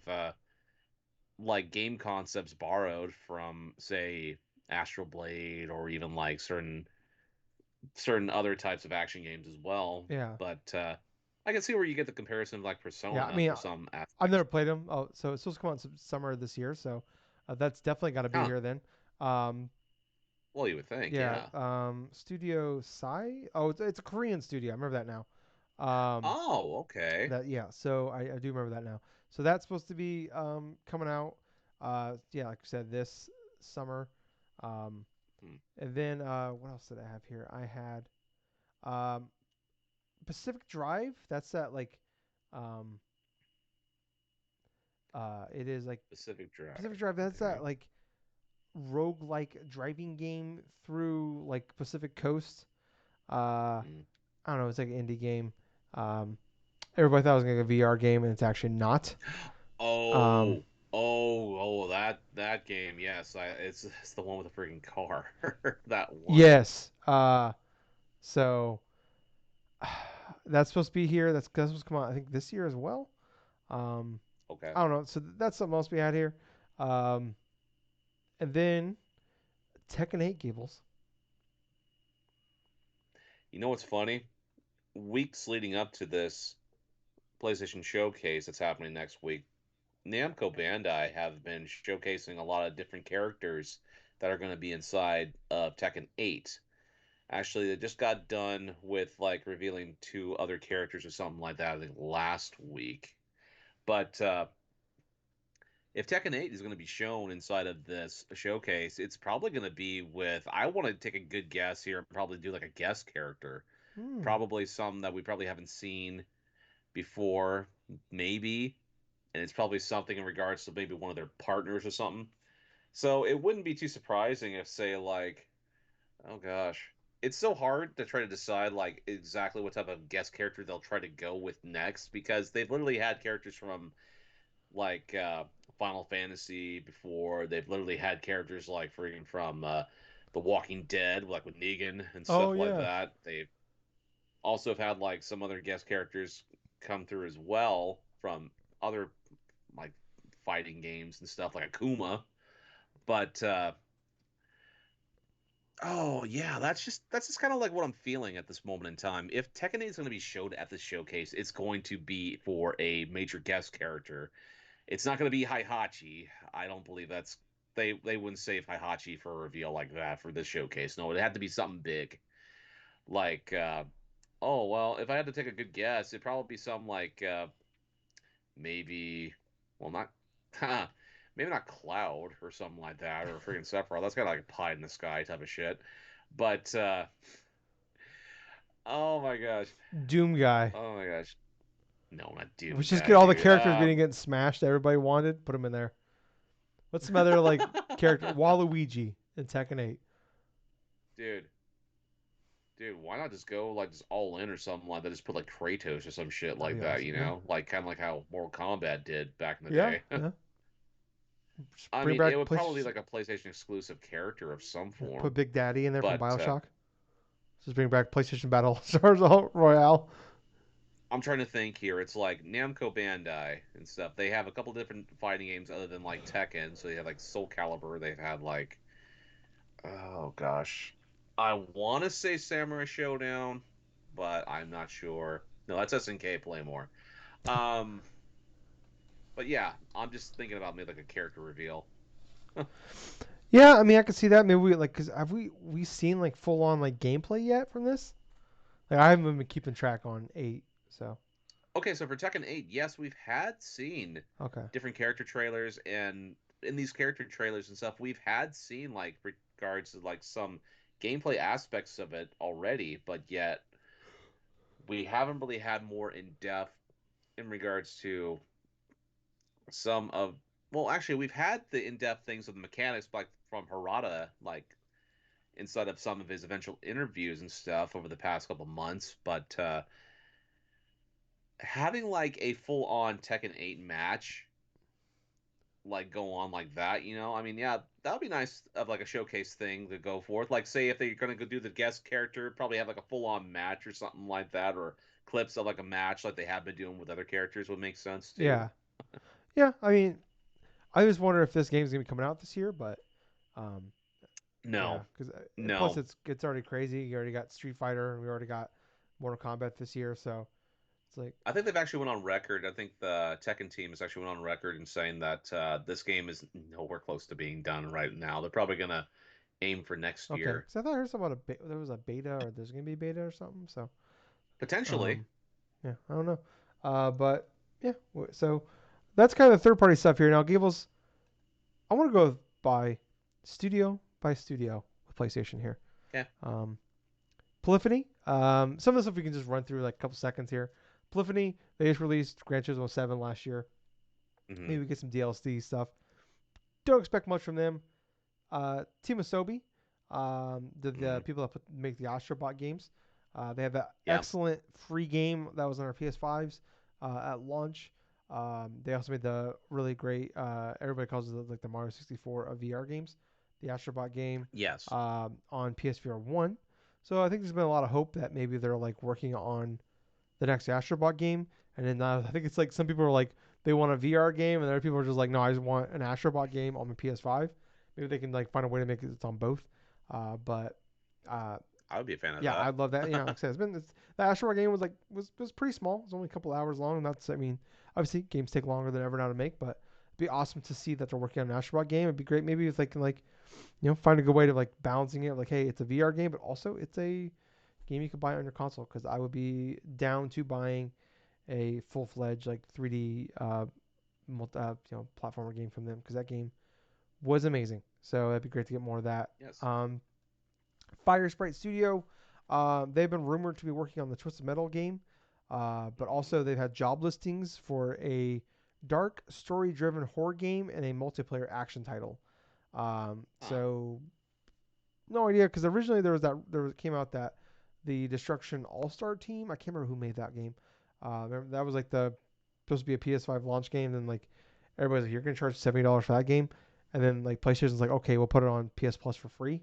like game concepts borrowed from say Astral Blade or even like certain other types of action games as well. yeah, But I can see where you get the comparison of like yeah. I Persona mean, for some I've never aspects. played them. Oh, so it's supposed to come out summer this year. So that's definitely got to be Huh. here then. Um, Well, you would think, yeah. yeah. Studio Psy. Oh, it's a Korean studio. I remember that now. Um, Oh, okay. that yeah. So I do remember that now. So that's supposed to be coming out. Yeah, like I said, this summer. Um, Hmm. and then what else did I have here? I had um Pacific Drive. That's that like um it is like Pacific Pacific Drive. Drive. That's that Okay. like rogue-like driving game through like Pacific Coast. Uh, Hmm. I don't know. It's like an indie game. Um, everybody thought it was like a VR game, and it's actually not. Um, Oh, that game. Yes, it's the one with the freaking car. That one. yes. So that's supposed to be here. That's supposed to come out. I think this year as well. Um, Okay. I don't know. So that's something else we had here. Um, and then Tekken 8 Gables. You know what's funny? Weeks leading up to this PlayStation Showcase that's happening next week, Namco Bandai have been showcasing a lot of different characters that are going to be inside of Tekken 8. Actually, they just got done with like revealing two other characters or something like that, I think last week. But if Tekken 8 is going to be shown inside of this showcase, it's probably going to be with, I want to take a good guess here and probably do like a guest character. Hmm. Probably some that we probably haven't seen before, maybe, and it's probably something in regards to maybe one of their partners or something. So it wouldn't be too surprising if, say, like, oh gosh, it's so hard to try to decide like exactly what type of guest character they'll try to go with next because they've literally had characters from like Final Fantasy before. They've literally had characters like freaking from The Walking Dead, like with Negan and Oh stuff like yeah. that. They also have had like some other guest characters come through as well from other like fighting games and stuff like Akuma. But oh yeah, that's just kind of like what I'm feeling at this moment in time. If Tekken 8 is going to be showed at this showcase, it's going to be for a major guest character. It's not going to be Heihachi. I don't believe they wouldn't save Heihachi for a reveal like that for this showcase. No, it had to be something big. Like oh well, if I had to take a good guess, it'd probably be something like maybe, well, not, maybe not Cloud or something like that, or freaking Sephiroth. That's kind of like a pie in the sky type of shit. But, oh my gosh, Doom guy. oh my gosh, no, not We Doom just get Guy, all the dude. characters being getting smashed that everybody wanted. Put them in there. What's some other like character? Waluigi in Tekken 8. dude, dude, why not just go like just all in or something like that? Just put like Kratos or some shit That'd like be that, awesome. you Yeah. know, like kind of like how Mortal Kombat did back in the Yeah. day. Yeah. Just I bring mean, it back would probably be PlayStation. like a PlayStation exclusive character of some Yeah, put form, Big Daddy in there from but Bioshock. Just bring back PlayStation Battle Stars Royale. I'm trying to think here. It's like Namco Bandai and stuff. They have a couple different fighting games other than like Tekken. So they have like Soul Calibur. They've had like, oh gosh, I want to say Samurai Showdown, but I'm not sure. No, that's SNK Playmore. Um, but yeah, I'm just thinking about maybe like a character reveal. Yeah, I mean, I could see that. Maybe we like, cause have we seen like full on like gameplay yet from this? Like, I haven't been keeping track on 8, so Okay, so for Tekken 8, yes, we've had seen okay. different character trailers, and in these character trailers and stuff, we've had seen like regards to like some gameplay aspects of it already, but yet we haven't really had more in depth in regards to some of. Well, actually, we've had the in-depth things of the mechanics, like from Harada, like inside of some of his eventual interviews and stuff over the past couple months, but having like a full-on Tekken 8 match like go on like that, you know? I mean, yeah, that would be nice of like a showcase thing to go forth. Like, say if they're gonna go do the guest character, probably have like a full on match or something like that, or clips of like a match like they have been doing with other characters would make sense too. Yeah, yeah. I mean, I just wonder if this game's gonna be coming out this year, but um, yeah, No, because plus no. it's already crazy. You already got Street Fighter, and we already got Mortal Kombat this year, so it's like I think they've actually went on record. I think the Tekken team has actually went on record in saying that this game is nowhere close to being done right now. They're probably gonna aim for next okay. year, Because I thought I heard something about there was a beta or there's gonna be a beta or something. So potentially. um, yeah, I don't know. But yeah, so that's kind of the third party stuff here. Now, Gables, I want to go by studio with PlayStation here. Yeah. Um, Polyphony. Some of the stuff we can just run through like a couple seconds here. Polyphony, they just released Gran Turismo 7 last year. Hmm. Maybe we get some DLC stuff. Don't expect much from them. Team Asobi, the Hmm. people that make the Astrobot games, they have an Yeah. excellent free game that was on our PS5s at launch. They also made the really great, everybody calls it like the Mario 64 of VR games, the Astrobot game Yes. on PSVR 1. So I think there's been a lot of hope that maybe they're like working on the next Astrobot game. And then I think it's like some people are like they want a VR game, and other people are just like, no, I just want an Astrobot game on my PS5. Maybe they can like find a way to make it it's on both. But uh, I would be a fan of yeah, I that. love that. You know, like I said, the Astrobot game was like was pretty small. It was only a couple hours long. And that's I mean, obviously games take longer than ever now to make, but it'd be awesome to see that they're working on an Astrobot game. It'd be great maybe if they can like find a good way to like balancing it. Like, hey, it's a VR game, but also it's a game you can buy on your console. Because I would be down to buying a full fledged like 3D platformer game from them because that game was amazing. So that'd be great to get more of that. Yes. Um, Fire Sprite Studio, they've been rumored to be working on the Twisted Metal game, but Hmm. also they've had job listings for a dark story-driven horror game and a multiplayer action title. Huh. So no idea because originally there came out that the Destruction All Star Team. I can't remember who made that game. That was like the supposed to be a PS5 launch game. Then like everybody's like, you're gonna charge $70 for that game, and then like PlayStation's like, okay, we'll put it on PS Plus for free.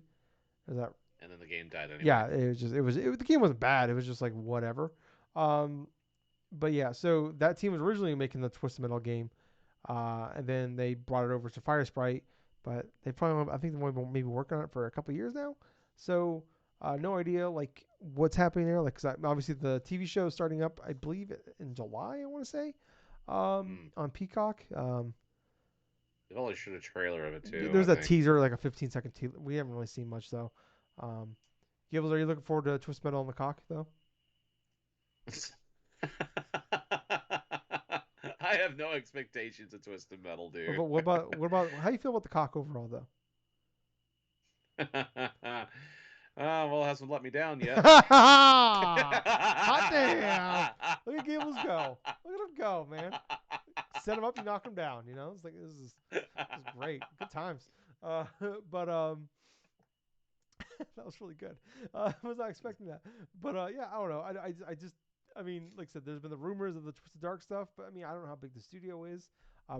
Is that And then the game died anyway. yeah? The game wasn't bad. It was just like whatever. Um, but yeah, so that team was originally making the Twisted Metal game, and then they brought it over to Fire Sprite, but they probably I think they've only been maybe working on it for a couple of years now. So no idea like what's happening there. Like, cause obviously the TV show is starting up, I believe in July. I want to say Hmm. on Peacock. They've only showed a trailer of it too, I There's a think. teaser, like a 15-second teaser. We haven't really seen much though. Um, Gibbles, are you looking forward to Twist Metal on the Cock though? I have no expectations of Twisted Metal, What dude. about how do you feel about the cock overall though? Well, it hasn't let me down yet. Hot damn! Look at Gables go. Look at him go, man. Set him up, you knock him down. You know, it's like this is great. Good times. Uh, but That was really good. I was not expecting that, but yeah, I don't know. I just, I mean, like I said, there's been the rumors of the Twisted Dark stuff, but I mean, I don't know how big the studio is.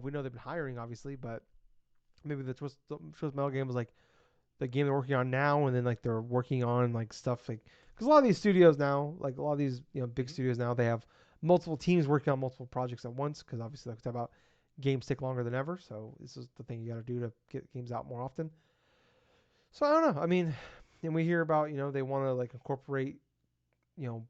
We know they've been hiring, obviously, but maybe the Twist Metal game was like the game they're working on now, and then like they're working on like stuff like because a lot of these studios now, like a lot of these big Hmm. studios now, they have multiple teams working on multiple projects at once because obviously like we talk about games take longer than ever, so this is the thing you got to do to get games out more often. So I don't know. I mean, and we hear about they want to like incorporate you know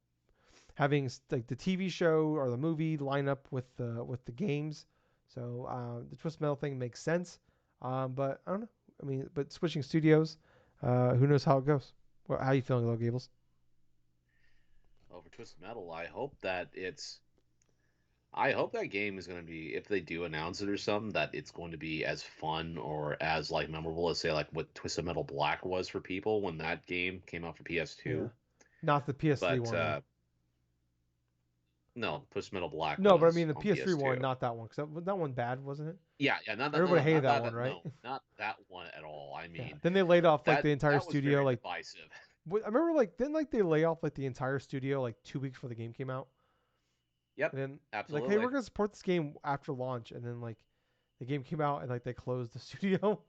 having like the TV show or the movie line up with the games. So the Twist Metal thing makes sense, but I don't know. I mean, but switching studios, who knows how it goes? How are you feeling, though, Gables? Over Twisted Metal, I hope that game is going to be, if they do announce it or something, that it's going to be as fun or as like memorable as say like what Twisted Metal Black was for people when that game came out for Yeah, PS2. not the PS3 But one though. no, Twisted Metal Black No, but I mean was the on PS3 one, PS2. not that one, because that one bad, wasn't it? Yeah, yeah, Everybody hated that not one, that, right? no, not that one at all. I Yeah. mean, Then they laid off like the entire that was studio. very Like, divisive. I remember like didn't like they lay off like the entire studio like 2 weeks before the game came out, Yep, and then like, hey, we're absolutely. gonna support this game after launch, and then like the game came out and like they closed the studio.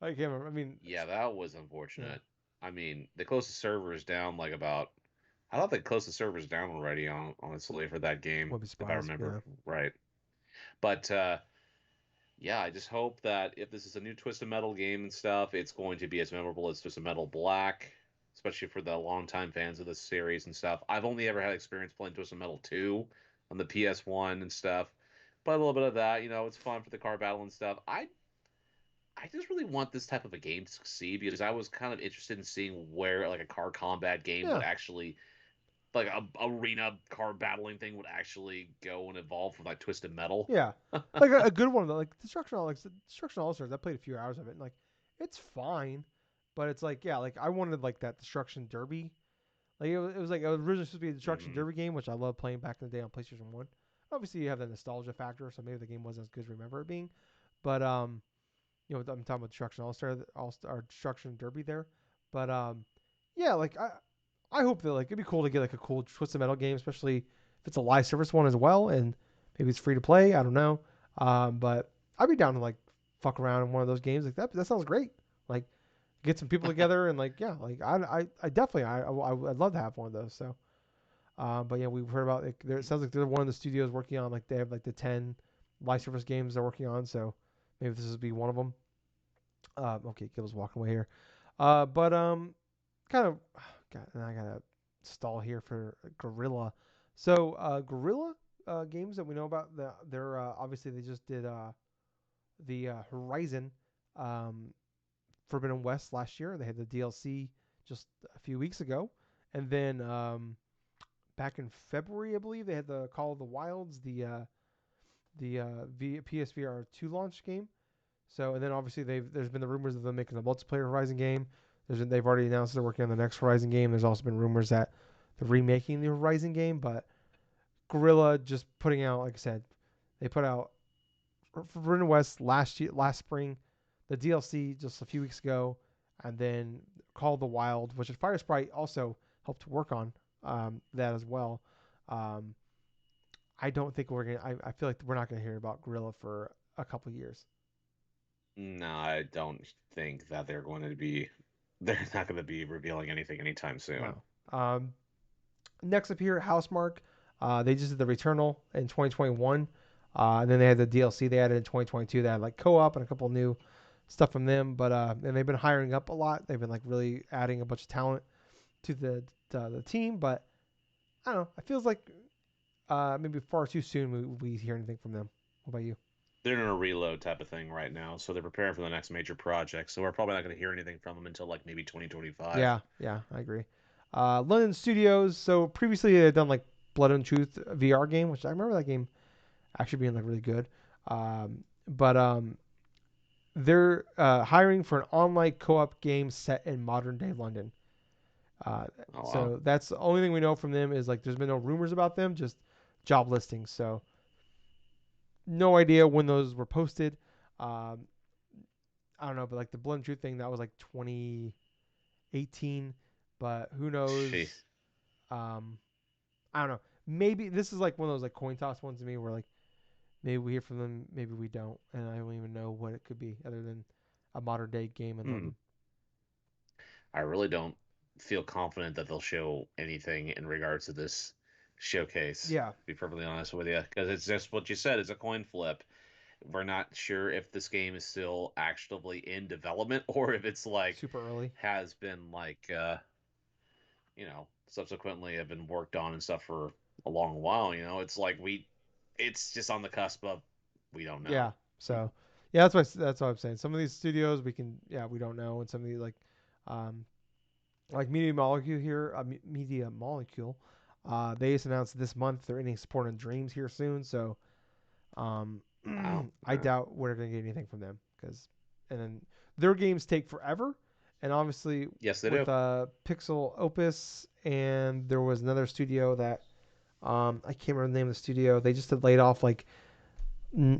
I can't remember. I mean, Yeah, that was yeah, unfortunate. I mean, they closed the servers down like about. I thought they closed the servers down already, honestly, for that game, wouldn't be if I surprised. remember Yeah, right. But yeah, I just hope that if this is a new Twisted Metal game and stuff, it's going to be as memorable as Twisted Metal Black, especially for the longtime fans of this series and stuff. I've only ever had experience playing Twisted Metal 2 on the PS1 and stuff, but a little bit of that, it's fun for the car battle and stuff. I just really want this type of a game to succeed because I was kind of interested in seeing where like a car combat game would yeah, actually like a arena car battling thing would actually go and evolve from like Twisted Metal. yeah. Like a good one though, like Destruction All Stars. I played a few hours of it, and like it's fine, but it's like yeah, like I wanted like that Destruction Derby. Like it was like it was originally supposed to be a Destruction Hmm. Derby game, which I love playing back in the day on PlayStation One. Obviously, you have the nostalgia factor, so maybe the game wasn't as good as I remember it being. But I'm talking about Destruction All Star Destruction Derby there. But yeah, like I hope that like it'd be cool to get like a cool Twisted Metal game, especially if it's a live service one as well, and maybe it's free to play. I don't know. But I'd be down to like fuck around in one of those games like that. That sounds great. Like get some people together and like yeah, like I definitely I'd love to have one of those. So, but yeah, we've heard about like there. It sounds like they're one of the studios working on like they have like the 10 live service games they're working on. So maybe this would be one of them. Okay, Gil's walking away here. But kind of, God, and I gotta stall here for Gorilla. So Gorilla games that we know about, they're obviously they just did the Horizon um, Forbidden West last year. They had the DLC just a few weeks ago, and then back in February, I believe they had the Call of the Wilds, the PSVR 2 launch game. So and then obviously there's been the rumors of them making a multiplayer Horizon game. They've already announced they're working on the next Horizon game. There's also been rumors that they're remaking the Horizon game, but Gorilla just putting out, like I said, they put out Forbidden West last spring, the DLC just a few weeks ago, and then Call of the Wild, which Fire Sprite also helped work on that as well. Um, I don't think we're gonna. I feel like we're not gonna hear about Gorilla for a couple years. No, I don't think that they're going to be. They're not going to be revealing anything anytime soon. No. Next up here, Housemark. They just did the Returnal in 2021. And then they had the DLC they added in 2022 that had like co-op and a couple new stuff from them. But and they've been hiring up a lot. They've been like really adding a bunch of talent to the team. But I don't know. It feels like maybe far too soon we hear anything from them. What about you? They're in a reload type of thing right now, so they're preparing for the next major project. So we're probably not going to hear anything from them until like maybe 2025. Yeah, yeah, I agree. London Studios. So previously they had done like Blood and Truth VR game, which I remember that game actually being like really good. But they're hiring for an online co-op game set in modern day London. Uh, Oh wow. so that's the only thing we know from them is like there's been no rumors about them, just job listings. So no idea when those were posted. Um, I don't know, but like the Blood and Truth thing that was like 2018 18, but who She. knows? Um, I don't know. Maybe this is like one of those like coin toss ones to me where like maybe we hear from them, maybe we don't, and I don't even know what it could be other than a modern day game in Hmm. London. I really don't feel confident that they'll show anything in regards to this showcase. Yeah, To be perfectly honest with you, because it's just what you said. It's a coin flip. We're not sure if this game is still actively in development or if it's like super early. has been subsequently have been worked on and stuff for a long while. It's like it's just on the cusp of we don't Yeah. know. So yeah, that's what I'm saying. Some of these studios we can we don't know, and some of these um Media Molecule here, Media Molecule, they just announced this month they're ending support on Dreams here soon. So um Wow. I doubt we're gonna get anything from them because and then their games take forever, and obviously Yes, they do. with Pixel Opus and there was another studio that I can't remember the name of the studio. They just had laid off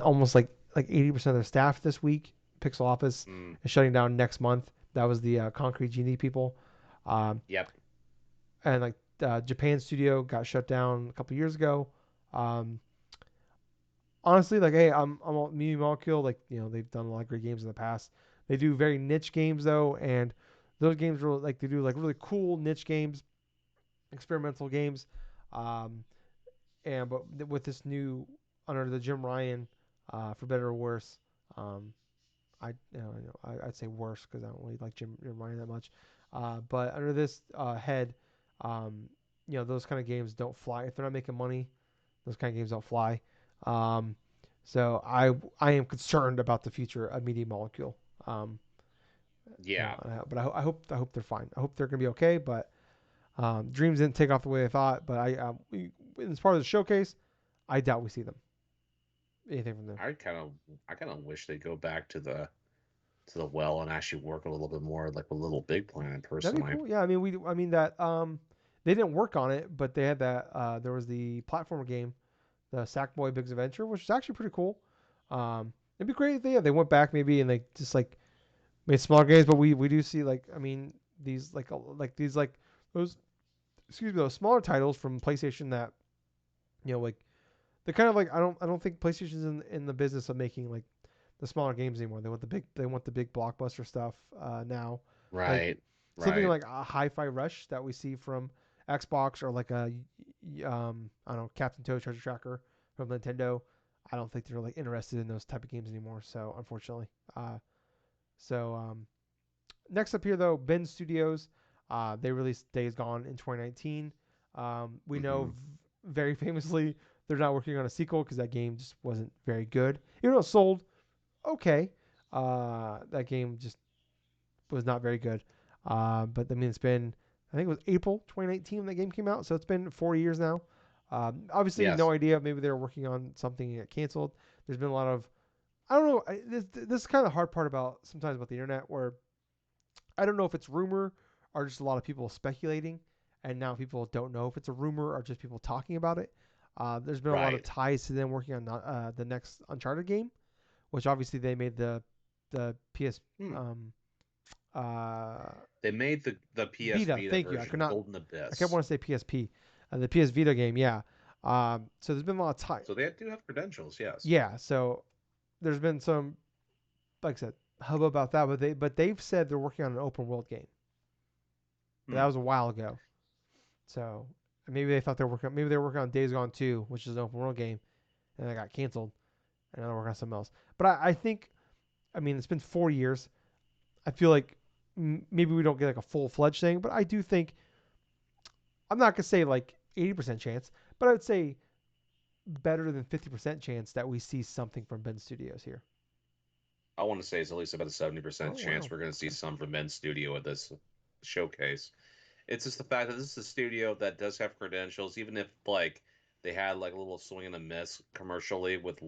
almost like 80% of their staff this week. Pixel Office Mm, is shutting down next month. That was the Concrete Genie people, um, yep. and Japan studio got shut down a couple years ago. Um, Honestly, like hey, I'm all Media Molecule. Like they've done a lot of great games in the past. They do very niche games though, and those games are like they do like really cool niche games, experimental games. Um, and but with this new under the Jim Ryan, for better or worse, um, I'd say worse because I don't really like Jim Ryan that much. But under this head, um, those kind of games don't fly if they're not making money. Those kind of games don't fly. Um, so I am concerned about the future of Media Molecule. Um, Yeah. but I hope they're fine. I hope they're gonna be okay. But Dreams didn't take off the way I thought. But as part of the showcase, I doubt we see anything from them. I kind of wish they'd go back to the well and actually work a little bit more like a Little Big Planet That'd be personally. cool. Yeah, I mean that they didn't work on it, but they had that there was the platformer game, the Sackboy Big's Adventure, which was actually pretty cool. It'd be great if they went back maybe and they just like made smaller games, but we do see these these those excuse me those smaller titles from PlayStation that like they're kind of like I don't think PlayStation's in the business of making like the smaller games anymore. They want the big blockbuster stuff now. Like Right. something Right. like a Hi-Fi Rush that we see from Xbox or like I don't know Captain Toad Treasure Tracker from Nintendo. I don't think they're like interested in those type of games anymore. So unfortunately, uh, so next up here though, Ben Studios, they released Days Gone in 2019. We know Hmm. very famously they're not working on a sequel because that game just wasn't very good. Even though it sold okay, that game just was not very good. But I mean, it's been I think it was April 2019 when that game came out, so it's been 4 years now. Obviously, no Yes. idea. Maybe they were working on something that got canceled. There's been a lot of I don't know. This is kind of the hard part about sometimes about the internet where I don't know if it's rumor or just a lot of people speculating, and now people don't know if it's a rumor or just people talking about it. There's been a lot of Right. ties to them working on the next Uncharted game, which obviously they made the PS Hmm. um, uh, They made the PS Vita. Vita Thank you. I could version, not. Golden I kept Abyss. wanting to say PSP. The PS Vita game. Yeah. So there's been a lot of time. So they do have credentials, yes. Yeah. So there's been some, like I said, hubbub about that, but they've said they're working on an open world game. But that Hmm. was a while ago. So maybe they thought they were working. Maybe they were working on Days Gone 2, which is an open world game, and it got canceled, and now they're working on something else. But I think, I mean, it's been 4 years. I feel like maybe we don't get like a full fledged thing, but I do think I'm not gonna say like 80% chance, but I would say better than 50% chance that we see something from Ben Studios here. I want to say it's at least about a 70% Oh chance wow. we're going to see Okay. some from Men's Studio at this showcase. It's just the fact that this is a studio that does have credentials, even if like they had like a little swing and a miss commercially with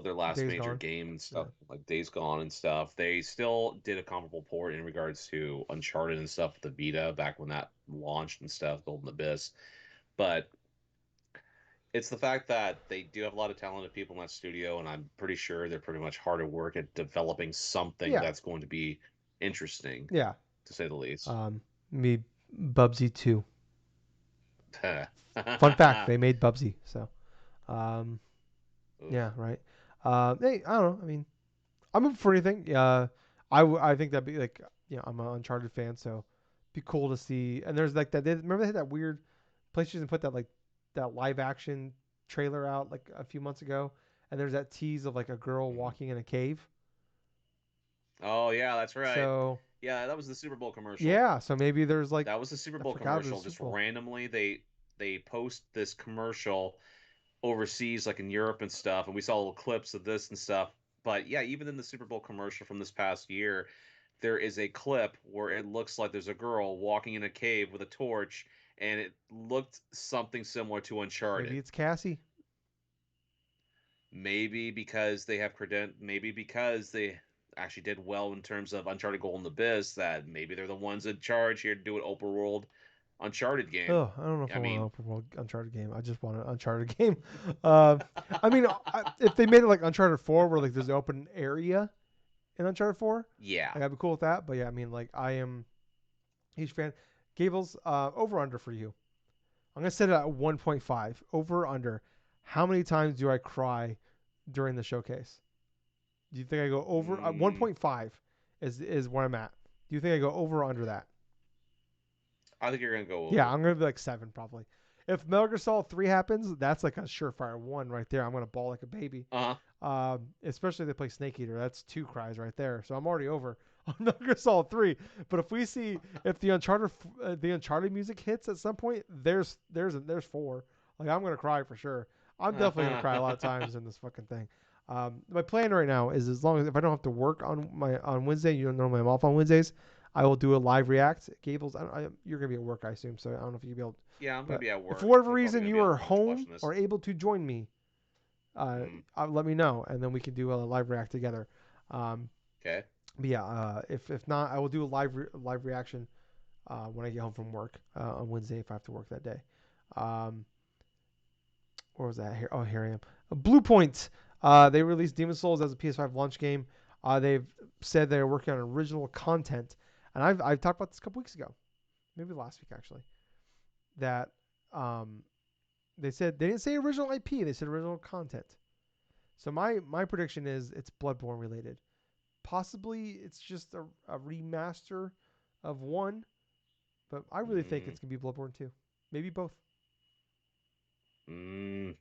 their last Days major Gone. game and Yeah. stuff, like Days Gone and stuff. They still did a comparable port in regards to Uncharted and stuff with the Vita back when that launched and stuff, Golden Abyss. But it's the fact that they do have a lot of talented people in that studio, and I'm pretty sure they're pretty much hard at work at developing something Yeah. that's going to be interesting. Yeah. to say the least. Me Bubsy 2. Fun fact, they made Bubsy. So, um, yeah, Oof. right. Hey, I don't know. I mean, I'm up for anything. I think that'd be like, I'm an Uncharted fan, so it'd be cool to see. And there's like that. Remember they had that weird PlayStation put that like that live action trailer out like a few months ago, and there's that tease of like a girl Mhm. walking in a cave. Oh yeah, that's right. So Yeah, that was the Super Bowl commercial. yeah, so maybe there's like That was the Super I Bowl forgot it was commercial. Super Just Bowl. randomly, they post this commercial overseas, like in Europe and stuff, and we saw little clips of this and stuff. But yeah, even in the Super Bowl commercial from this past year, there is a clip where it looks like there's a girl walking in a cave with a torch, and it looked something similar to Maybe Uncharted. it's Cassie. Maybe because they have maybe because they actually did well in terms of Uncharted Golden Abyss, that maybe they're the ones in charge here to do an open world Uncharted game. Oh, I don't know if I I want an mean, open world Uncharted game. I just want an Uncharted game. Uh, I mean, if they made it like Uncharted 4, where like there's an open area in Uncharted 4, yeah. like I'd be cool with that. But yeah, I mean, like I am a huge fan. Gables, over under for you. I'm gonna set it at 1.5. Over under. How many times do I cry during the showcase? Do you think I go over? Mm, 1.5 is where I'm at. Do you think I go over or under that? I think you're gonna go Yeah, over. I'm gonna be like 7 probably. If Metal Gear Solid 3 happens, that's like a surefire 1 right there. I'm gonna bawl like a baby. Uh huh. Especially if they play Snake Eater. That's 2 cries right there. So I'm already over on Metal Gear Solid 3. But if the Uncharted music hits at some point, there's 4. Like I'm gonna cry for sure. I'm definitely gonna cry a lot of times in this fucking thing. My plan right now is, as long as if I don't have to work on Wednesday, normally I'm off on Wednesdays. I will do a live react. Gables, you're gonna be at work, I assume. So I don't know if you'll be able. Yeah, I'm gonna But be at if for work. whatever I'm probably reason gonna you be on are lunch home watching this. or able to join me, Mm, let me know, and then we can do a live react together. Um, okay. but yeah, if not, I will do a live reaction when I get home from work on Wednesday if I have to work that day. Um, where was that? Here, oh, here I am. Blue Point. They released Demon Souls as a PS5 launch game. They've said they're working on original content, and I've talked about this a couple weeks ago, maybe last week actually. That um, they said they didn't say original IP. They said original content. So my prediction is it's Bloodborne related. Possibly it's just a remaster of 1, but I really think Mm, it's gonna be Bloodborne 2. Maybe both. mm.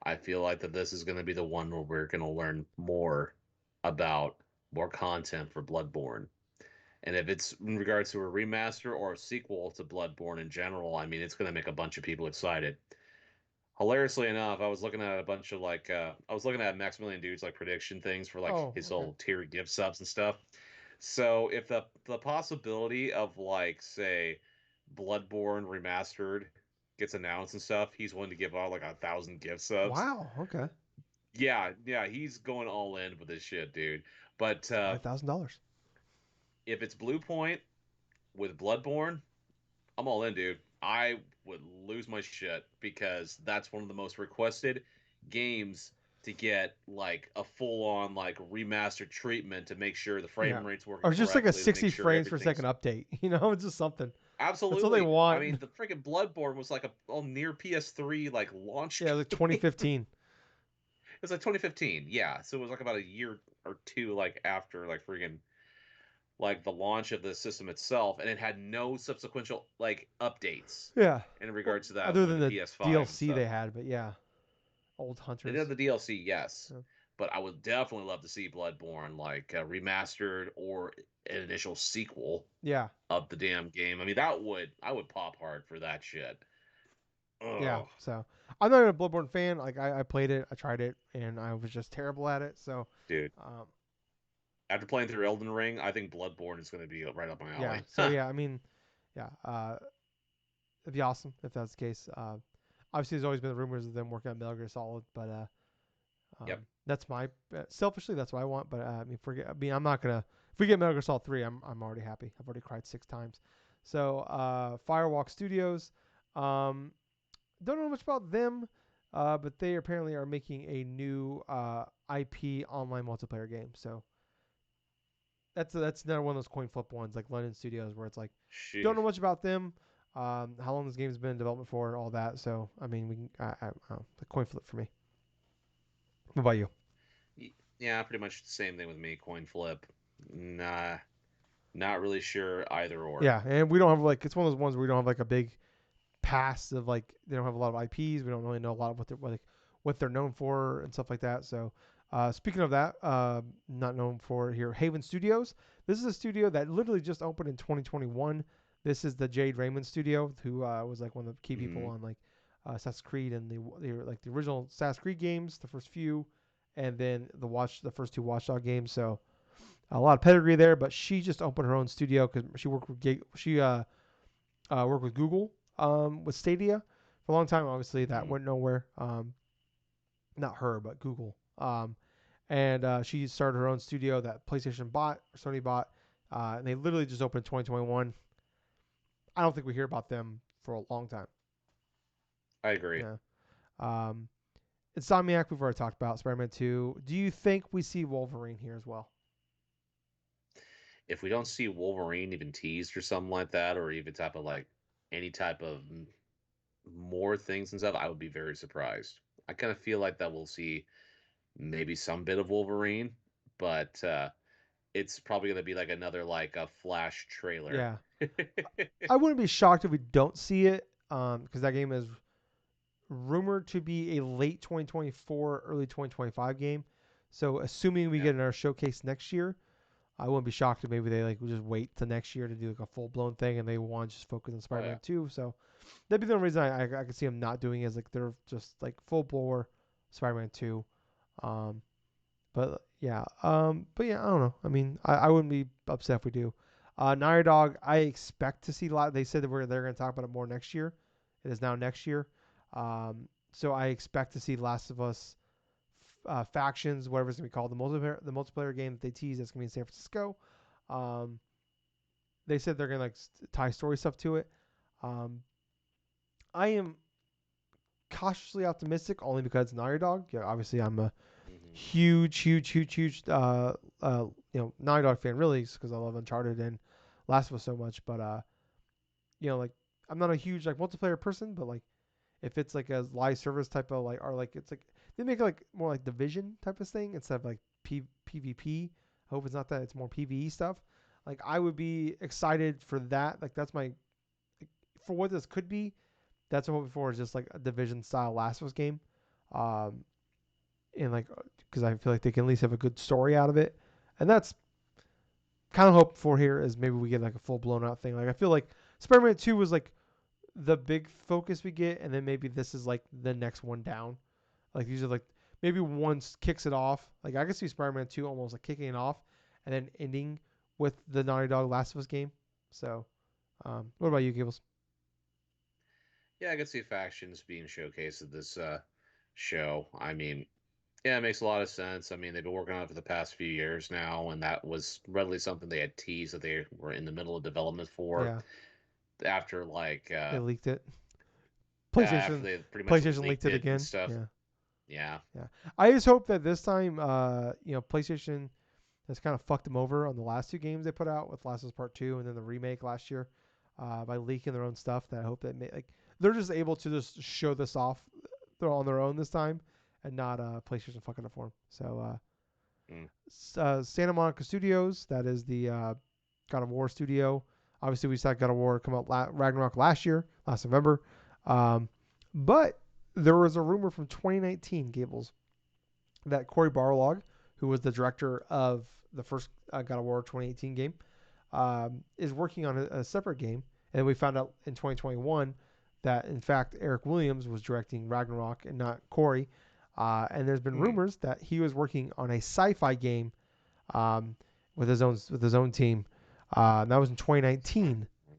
I feel like that this is gonna be the one where we're gonna learn more about more content for Bloodborne. And if it's in regards to a remaster or a sequel to Bloodborne in general, I mean, it's going to make a bunch of people excited. Hilariously enough, I was looking at a bunch of I was looking at Maximilian Dude's like prediction things for like Oh, his okay. old tier gift subs and stuff. So if the possibility of like say Bloodborne remastered gets announced and stuff, he's willing to give out like 1,000 gift subs. Wow. Okay. Yeah, yeah, he's going all in with this shit, dude. But $5,000. if it's Blue Point with Bloodborne, I'm all in, dude. I would lose my shit because that's one of the most requested games to get like a full on like remastered treatment to make sure the Yeah. frame rate's working Or just like a correctly, to make 60 sure frames per second everything's update. It's just something. That's all they absolutely. I want. mean, the freaking Bloodborne was like a near PS3 like launch Yeah, like game. 2015. It was like 2015, yeah. So it was like about a year or two like after like freaking like the launch of the system itself, and it had no subsequent like updates Yeah. in Well, regards to that other when than the the PS5 and DLC stuff. they had, but yeah, old They did hunters. the DLC, yes, Yeah. but I would definitely love to see Bloodborne like remastered or an initial sequel Yeah. of the damn game. I mean, I would pop hard for that shit. Yeah. Oh, So I'm not even a Bloodborne fan. Like I played it, I tried it, and I was just terrible at it. So, dude. um, After playing through Elden Ring, I think Bloodborne is going to be right up my yeah. alley. So yeah, I mean, yeah. It'd be awesome if that's the case. Obviously, there's always been the rumors of them working on Metal Gear Solid, but Yep. that's my selfishly that's what I want. But I mean, I'm not gonna. If we get Metal Gear Solid 3, I'm already happy. I've already cried 6 times. So Firewalk Studios, um, don't know much about them, but they apparently are making a new IP online multiplayer game. So that's another one of those coin flip ones like London Studios where it's like don't know Sheesh. much about them, how long this game's been in development for, all that. So I mean, we can the coin flip for me. What about you? Yeah, pretty much the same thing with me. Coin flip. Nah, not really sure either or. Yeah, and we don't have like it's one of those ones where we don't have like a big past of like they don't have a lot of IPs. We don't really know a lot of what they're known for and stuff like that. So speaking of that, not known for here, Haven Studios. This is a studio that literally just opened in 2021. This is the Jade Raymond studio, who was like one of the key people Hmm. on like Assassin's Creed and the original Assassin's Creed games, the first few, and then the first two Watchdog games. So a lot of pedigree there. But she just opened her own studio because she worked with worked with Google with Stadia for a long time. Obviously, that Hmm. went nowhere. Not her, but Google. And she started her own studio that PlayStation bought, or Sony bought, and they literally just opened in 2021. I don't think we hear about them for a long time. I agree. Yeah. Um, Insomniac, we've already talked about. Spider-Man 2. Do you think we see Wolverine here as well? If we don't see Wolverine even teased or something like that, or even type of like any type of more things and stuff, I would be very surprised. I kind of feel like that we'll see maybe some bit of Wolverine, but it's probably going to be like another like a Flash trailer. Yeah. I wouldn't be shocked if we don't see it because that game is rumored to be a late 2024, early 2025 game. So assuming we Yeah. get another showcase next year, I wouldn't be shocked if maybe they like will just wait till next year to do like a full blown thing and they want to just focus on Oh yeah. Spider-Man 2. So that'd be the only reason I could see them not doing it is like they're just like full bore Spider-Man 2. Um, but yeah, I don't know. I mean, I wouldn't be upset if we do. Naughty Dog, I expect to see a lot. They said that they're going to talk about it more next year. It is now next year. So I expect to see Last of Us factions, whatever it's going to be called, the multiplayer game that they tease that's going to be in San Francisco. Um, they said they're going to like tie story stuff to it. Um, I am cautiously optimistic only because it's Naughty Dog. Yeah, obviously I'm a Hmm. huge Naughty Dog fan really because I love Uncharted and Last of Us so much. But like I'm not a huge like multiplayer person, but like if it's like a live service type of like or like it's like they make it like more like Division type of thing instead of like PvP. I hope it's not that. It's more PvE stuff. Like I would be excited for that. Like that's my like, for what this could be. That's what I'm hoping for is just like a Division style Last of Us game. Um, and like because I feel like they can at least have a good story out of it, and that's kind of hope for here is maybe we get like a full blown out thing. Like I feel like Spider-Man 2 was like the big focus we get, and then maybe this is like the next one down. Like these are like maybe one kicks it off. Like I could see Spider-Man 2 almost like kicking it off and then ending with the Naughty Dog Last of Us game. So, what about you, Gables? Yeah, I could see factions being showcased at this show. I mean, yeah, it makes a lot of sense. I mean, they've been working on it for the past few years now, and that was readily something they had teased that they were in the middle of development for Yeah, after like they leaked it. after PlayStation, they pretty much PlayStation leaked leaked it it and again. stuff. Yeah, Yeah. yeah. I just hope that this time, PlayStation has kind of fucked them over on the last two games they put out with Last of Us Part Two and then the remake last year by leaking their own stuff. That I hope that like they're just able to just show this off they're on their own this time and not PlayStation fucking it for them. So Mm. Santa Monica Studios, that is the God of War studio. Obviously, we saw God of War come out Ragnarok last November. Um, but there was a rumor from 2019, Gables, that Cory Barlog, who was the director of the first God of War 2018 game, is working on a separate game. And we found out in 2021 that, in fact, Eric Williams was directing Ragnarok and not Corey. And there's been Hmm. rumors that he was working on a sci-fi game um, with his own team. And that was in 2019. Hmm.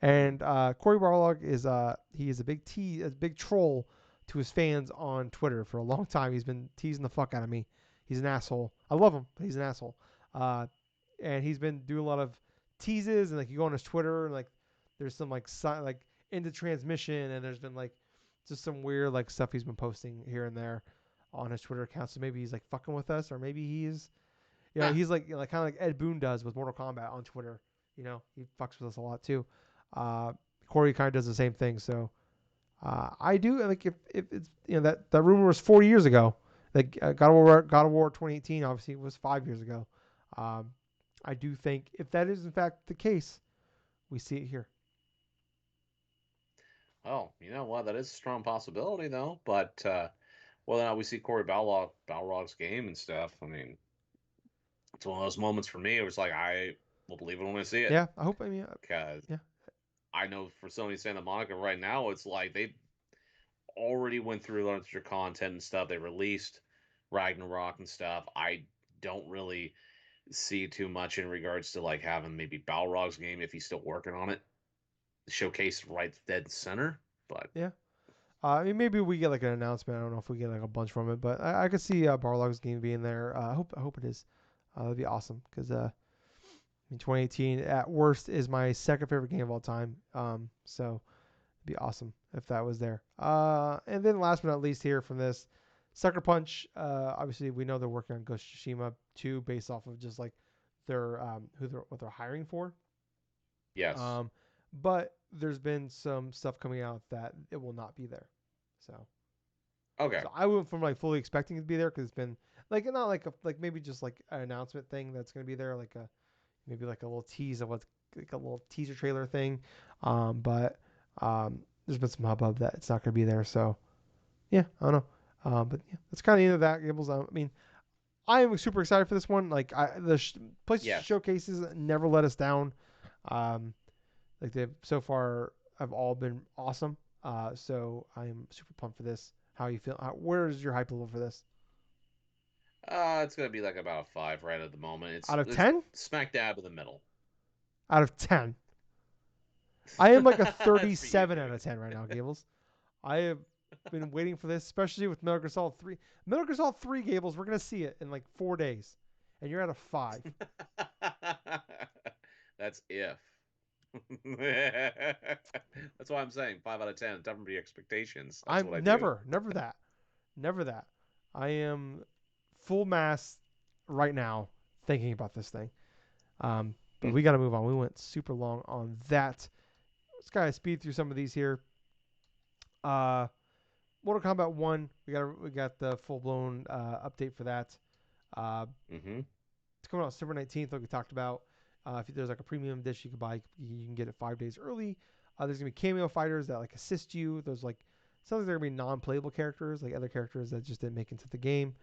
And Corey Barlog is he is a big troll to his fans on Twitter for a long time. He's been teasing the fuck out of me. He's an asshole. I love him, but he's an asshole. Uh, and he's been doing a lot of teases and like you go on his Twitter and like there's some like into transmission and there's been like just some weird like stuff he's been posting here and there on his Twitter account. So maybe he's like fucking with us or maybe he's He's like kind of like Ed Boon does with Mortal Kombat on Twitter. He fucks with us a lot too. Uh, Corey kind of does the same thing. So I do like if it's that rumor was 4 years ago. Like God of War 2018 obviously was 5 years ago. Um, I do think if that is in fact the case, we see it here. Oh, you know what? That is a strong possibility, though. But whether or not we see Corey Balrog's game and stuff, I mean, it's one of those moments for me. It was like I will believe it when I see it, Yeah, I hope. I mean, because yeah, I know for Sony Santa Monica right now, it's like they already went through a bunch of content and stuff. They released Ragnarok and stuff. I don't really see too much in regards to like having maybe Balrog's game if he's still working on it, showcased right dead center. But yeah. I mean, maybe we get like an announcement. I don't know if we get like a bunch from it, but I could see Barlog's game being there. I hope it is. That'd be awesome because in 2018 at worst is my second favorite game of all time. So it'd be awesome if that was there. And then last but not least here from this, Sucker Punch. Obviously we know they're working on Ghost of Tsushima 2 based off of just like their what they're hiring for. yes, Um, but there's been some stuff coming out that it will not be there. So okay, so I went from like fully expecting it to be there because it's been like not like like maybe just like an announcement thing that's gonna be there, like a maybe like a little tease of what's like a little teaser trailer thing. But there's been some hubbub that it's not gonna be there. So yeah, I don't know. But yeah, that's kind of the end of that. Gables. I mean, I am super excited for this one. Like the PlayStation yes. showcases never let us down. Um, like they've so far have all been awesome. So I'm super pumped for this. How you feel? Where is your hype level for this? It's gonna be like about a 5 right at the moment. Out of It's 10? smack dab in the middle. Out of 10. I am like a That's for you, 37 out of dude. 10 right now, Gables. I have been waiting for this, especially with Metal Gear Solid 3. Metal Gear Solid 3, Gables, we're going to see it in like 4 days. And you're at a 5. That's if. That's why I'm saying 5 out of 10. Temper your expectations. That's what I I'm do. never that. Never that. I am full mass right now thinking about this thing. But we got to move on. We went super long on that. Let's kind of speed through some of these here. Uh, Mortal Kombat 1, we got the full blown update for that. Uh, Mm-hmm. it's coming out December 19th, like we talked about. If there's like a premium dish you can buy, you can get it 5 days early. There's gonna be cameo fighters that like assist you. There's like sounds like they're gonna be non-playable characters, like other characters that just didn't make it into the game.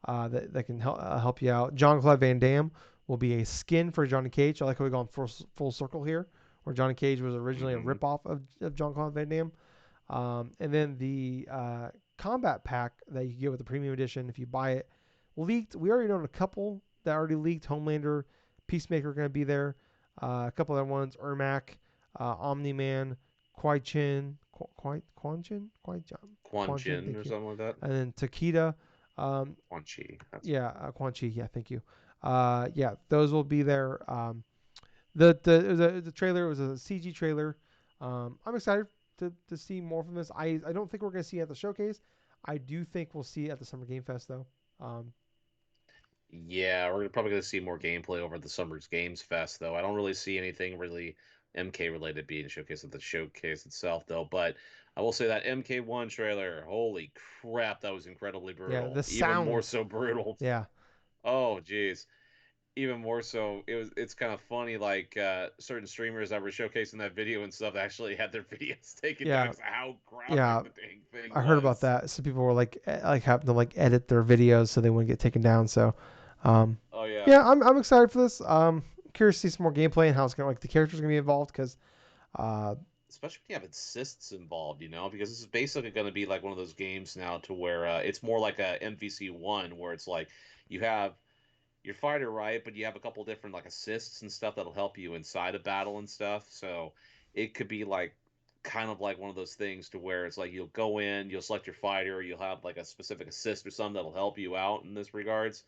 That can help you out. Jean-Claude Van Damme will be a skin for Johnny Cage. I like how we go full circle here, where Johnny Cage was originally a Mm-hmm. ripoff of Jean-Claude Van Damme. And then the combat pack that you get with the premium edition, if you buy it, leaked. We already know a couple that already leaked. Homelander, Peacemaker are going to be there. A couple other ones: Ermac, Omni Man, Kwai Chin, Quan Chin, Quan Quan Chin. Chin or Thank you. something like that. And then Takeda. Quan Chi. That's Yeah, Quan Chi. Yeah, thank you. Yeah, those will be there. The trailer was a CG trailer. I'm excited to see more from this. I don't think we're gonna see it at the showcase. I do think we'll see it at the Summer Game Fest though. Yeah, we're probably going to see more gameplay over at the Summer's Games Fest, though. I don't really see anything really MK related being showcased at the showcase itself, though. But I will say that MK1 trailer, holy crap, that was incredibly Yeah, brutal. the Even more sound. so brutal. Yeah, Oh, jeez. Even more so, it's kind of funny. Like certain streamers that were showcasing that video and stuff actually had their videos taken down yeah, because of how graphic yeah. the dang thing I heard about was. that. Some people were like having to like edit their videos so they wouldn't get taken down. So, um, Oh yeah. yeah, I'm excited for this. Curious to see some more gameplay and how it's gonna like the characters are gonna be involved because uh, Especially when you have assists involved, because this is basically going to be like one of those games now to where it's more like a MVC1 where it's like you have your fighter, right, but you have a couple different like assists and stuff that'll help you inside a battle and stuff. So it could be like kind of like one of those things to where it's like you'll go in, you'll select your fighter, you'll have like a specific assist or something that'll help you out in this regards.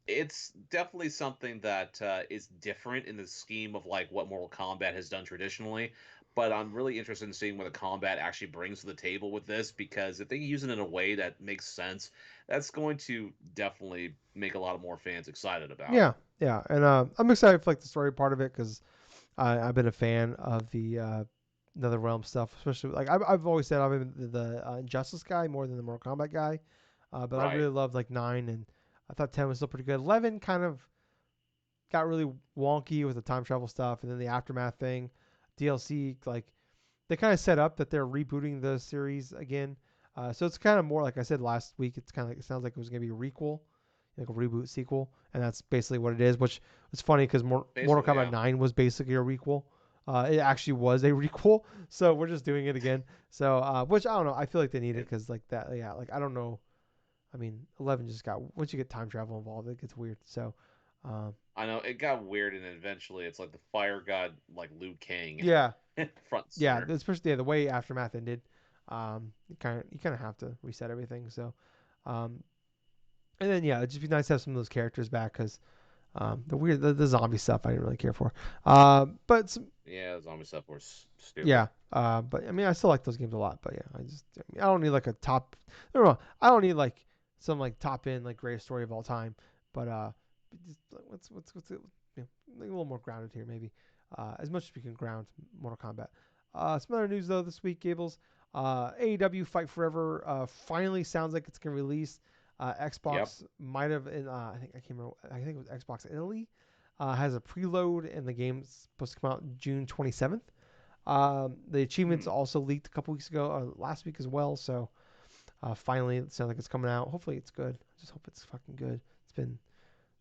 It's definitely something that is different in the scheme of like what Mortal Kombat has done traditionally, But I'm really interested in seeing what the combat actually brings to the table with this, because if they use it in a way that makes sense, that's going to definitely make a lot of more fans excited about it. Yeah, yeah, and I'm excited for like the story part of it because I've been a fan of the NetherRealm stuff, especially like I've always said I've been the Injustice guy more than the Mortal Kombat guy, but I Right. really loved like 9, and I thought 10 was still pretty good. 11 kind of got really wonky with the time travel stuff, and then the aftermath thing, DLC like they kind of set up that they're rebooting the series again. So it's kind of more like I said last week. It's kind of like, it sounds like it was gonna be a requel, like a reboot sequel, and that's basically what it is. Which is funny because Mortal Basically, Kombat yeah. 9 was basically a requel. It actually was a requel, so we're just doing it again. So which I don't know. I feel like they need it And because like that. Yeah, like I don't know. I mean, 11 just got once you get time travel involved, it gets weird. So um, I know it got weird, and eventually it's like the fire god, like Liu Kang, yeah, front and yeah, center. especially the way Aftermath ended, you kind of have to reset everything. So, um, and then yeah, it'd just be nice to have some of those characters back because the zombie stuff I didn't really care for. But Yeah, zombie stuff was stupid. yeah, but I mean I still like those games a lot. But yeah, I don't need like a top. No, no, I don't need like some like top end like greatest story of all time. But just, like, what's it, like a little more grounded here maybe. As much as we can ground Mortal Kombat. Some other news though this week, Gables. AEW Fight Forever finally sounds like it's gonna release. Yep. Xbox might have in I think I can't remember. I think it was Xbox Italy. Has a preload and the game's supposed to come out June 27th. The achievements Hmm. also leaked a couple weeks ago, last week as well. So finally, it sounds like it's coming out. Hopefully, it's good. I just hope it's fucking good. It's been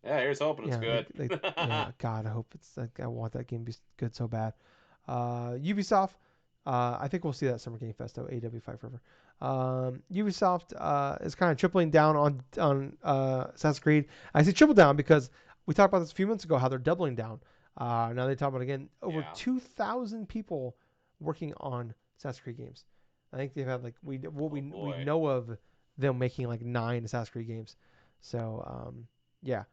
Yeah, here's hoping it's yeah, good. yeah. God, I hope it's like I want that game to be good so bad. Ubisoft, I think we'll see that Summer Game Fest though. AW Fight Forever. Ubisoft is kind of tripling down on Assassin's Creed. I say triple down because we talked about this a few months ago how they're doubling down. Now they talk about again over Yeah. 2,000 people working on Assassin's Creed games. I think they've had like Oh we boy. know of them making like 9 Assassin's Creed games. So yeah.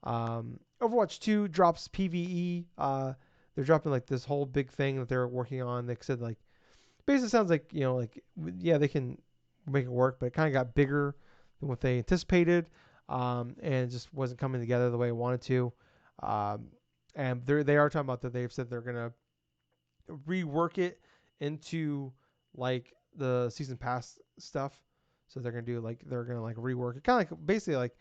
Overwatch 2 drops PVE. They're dropping like this whole big thing that they're working on. They said like basically sounds like like yeah they can make it work, but it kind of got bigger than what they anticipated, and it just wasn't coming together the way it wanted to. Um, and they are talking about that they've said they're gonna rework it into like the season pass stuff. So they're gonna do like they're gonna like rework it, kind of like basically like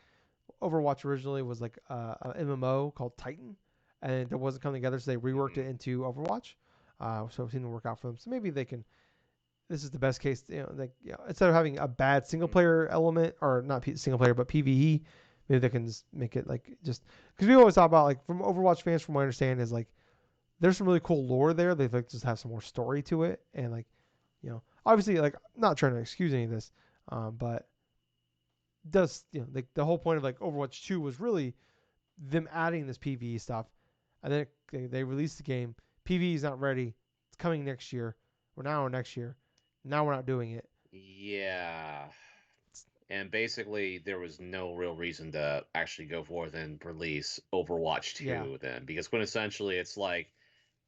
Overwatch originally was like an MMO called Titan, and it wasn't coming together, so they reworked Hmm. it into Overwatch. So it seemed to work out for them. So maybe they can. This is the best case. Like instead of having a bad single player element, or not single player, but PVE, maybe they can just make it like just because we always talk about like from Overwatch fans, from what I understand, is like there's some really cool lore there. They like just have some more story to it, and like obviously like I'm not trying to excuse any of this, but does like the whole point of like Overwatch 2 was really them adding this PVE stuff, and then they released the game. PVE is not ready. It's coming next year. We're now on next year. Now we're not doing it. Yeah. And basically, there was no real reason to actually go forth and release Overwatch Yeah. 2 then, because quintessentially, it's like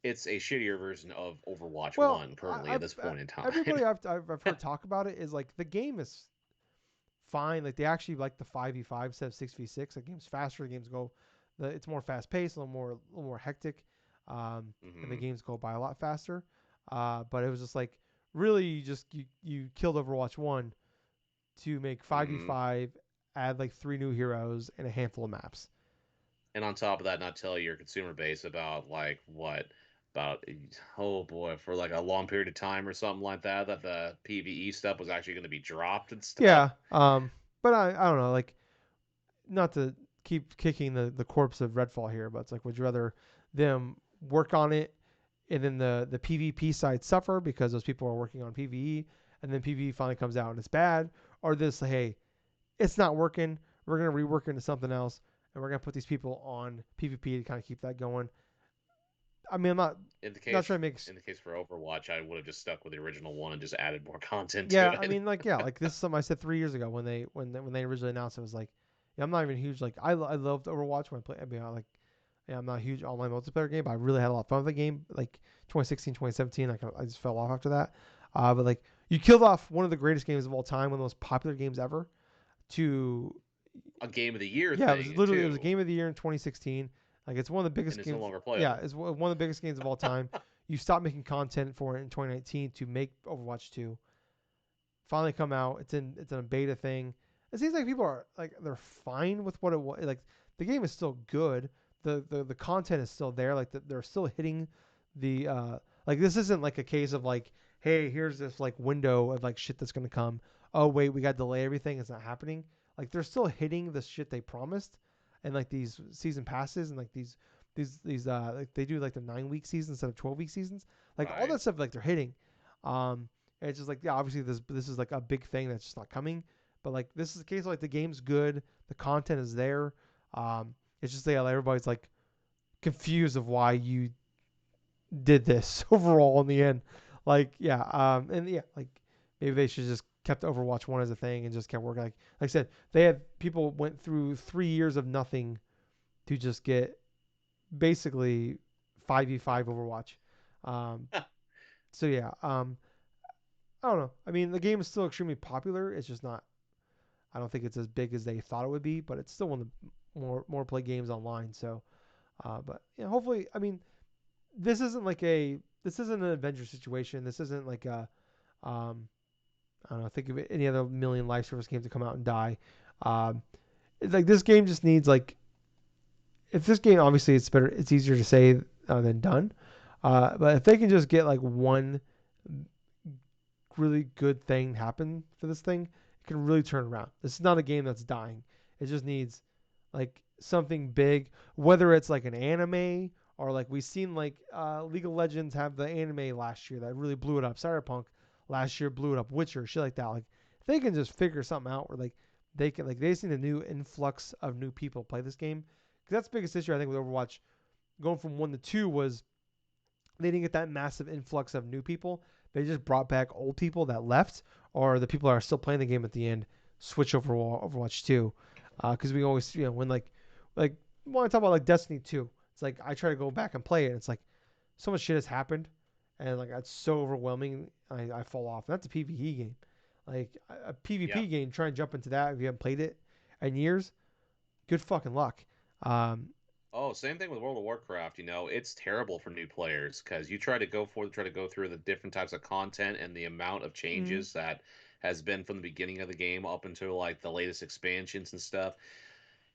it's a shittier version of Overwatch Well, 1 currently at I've this point in time. everybody I've heard talk about it is like the game is fine. Like they actually like the 5v5 instead of 6v6. The game's faster. The games go, it's more fast paced, a little more hectic, and the Hmm. games go by a lot faster. But it was just like really you killed Overwatch 1 to make Hmm. 5v5, add like 3 new heroes and a handful of maps. And on top of that, not tell your consumer base about like what about oh boy, for like a long period of time or something like that, that the PVE stuff was actually going to be dropped and stuff. Yeah. But I don't know, like not to keep kicking the corpse of Redfall here, but it's like would you rather them work on it and then the PvP side suffer because those people are working on PvE and then PvE finally comes out and it's bad, or this hey it's not working, we're gonna rework it into something else and we're gonna put these people on PvP to kind of keep that going. I mean I'm In the not case trying to make in the case for Overwatch, I would have just stuck with the original one and just added more content to yeah, I it. mean, like, yeah, like this is something I said 3 years ago when they originally announced it. Was like, yeah, I'm not even huge. Like, I loved Overwatch when I played. I mean, I like Yeah, I'm not a huge online multiplayer game, but I really had a lot of fun with the game. Like 2016, 2017, I just fell off after that. But like you killed off one of the greatest games of all time, one of the most popular games ever. To A game of the year Yeah, thing it was a too, game of the year in 2016. Like it's one of the and biggest it's no games. longer Yeah, playable. it's one of the biggest games of all time. You stopped making content for it in 2019 to make Overwatch 2 finally come out. It's in a beta thing. It seems like people are like they're fine with what it was. Like the game is still good. The content is still there. Like they're still hitting the like this isn't like a case of like, hey, here's this like window of like shit that's gonna come. Oh wait, we got to delay everything. It's not happening. Like they're still hitting the shit they promised, and like these season passes and like these like they do like the 9 week seasons instead of 12 week seasons. Like all Right. that stuff like they're hitting. Um, and it's just like, yeah, obviously this is like a big thing that's just not coming. But like this is the case. Like the game's good, the content is there. It's just yeah, like, everybody's like confused of why you did this overall in the end. Like yeah, and yeah, like maybe they should just kept Overwatch one as a thing and just kept working. Like I said, they had people went through 3 years of nothing to just get basically 5v5 Overwatch. Um, so yeah, I don't know. I mean, the game is still extremely popular. It's just not. I don't think it's as big as they thought it would be, but it's still one of the more played games online. So, but yeah, hopefully, I mean, this isn't an adventure situation. This isn't like a um, I don't know. Think of it, any other million live service games to come out and die. Um, it's like this game just needs like if this game obviously it's better. It's easier to say than done. But if they can just get like one really good thing happen for this thing, it can really turn around. This is not a game that's dying. It just needs like something big, whether it's like an anime or like we've seen like League of Legends have the anime last year that really blew it up. Cyberpunk last year blew it up. Witcher, shit like that. Like if they can just figure something out where like they just need a new influx of new people to play this game. Because that's the biggest issue I think with Overwatch going from 1 to 2 was they didn't get that massive influx of new people. They just brought back old people that left, or the people that are still playing the game at the end switch over to Overwatch 2. Because we always, when like when I talk about like Destiny 2, it's like I try to go back and play it. And it's like so much shit has happened, and like it's so overwhelming. I fall off. And that's a PvE game. Like a Yep. PvP game, try and jump into that if you haven't played it in years. Good fucking luck. Um, Oh, same thing with World of Warcraft. It's terrible for new players because you try to go through the different types of content and the amount of mm, changes that has been from the beginning of the game up until like the latest expansions and stuff.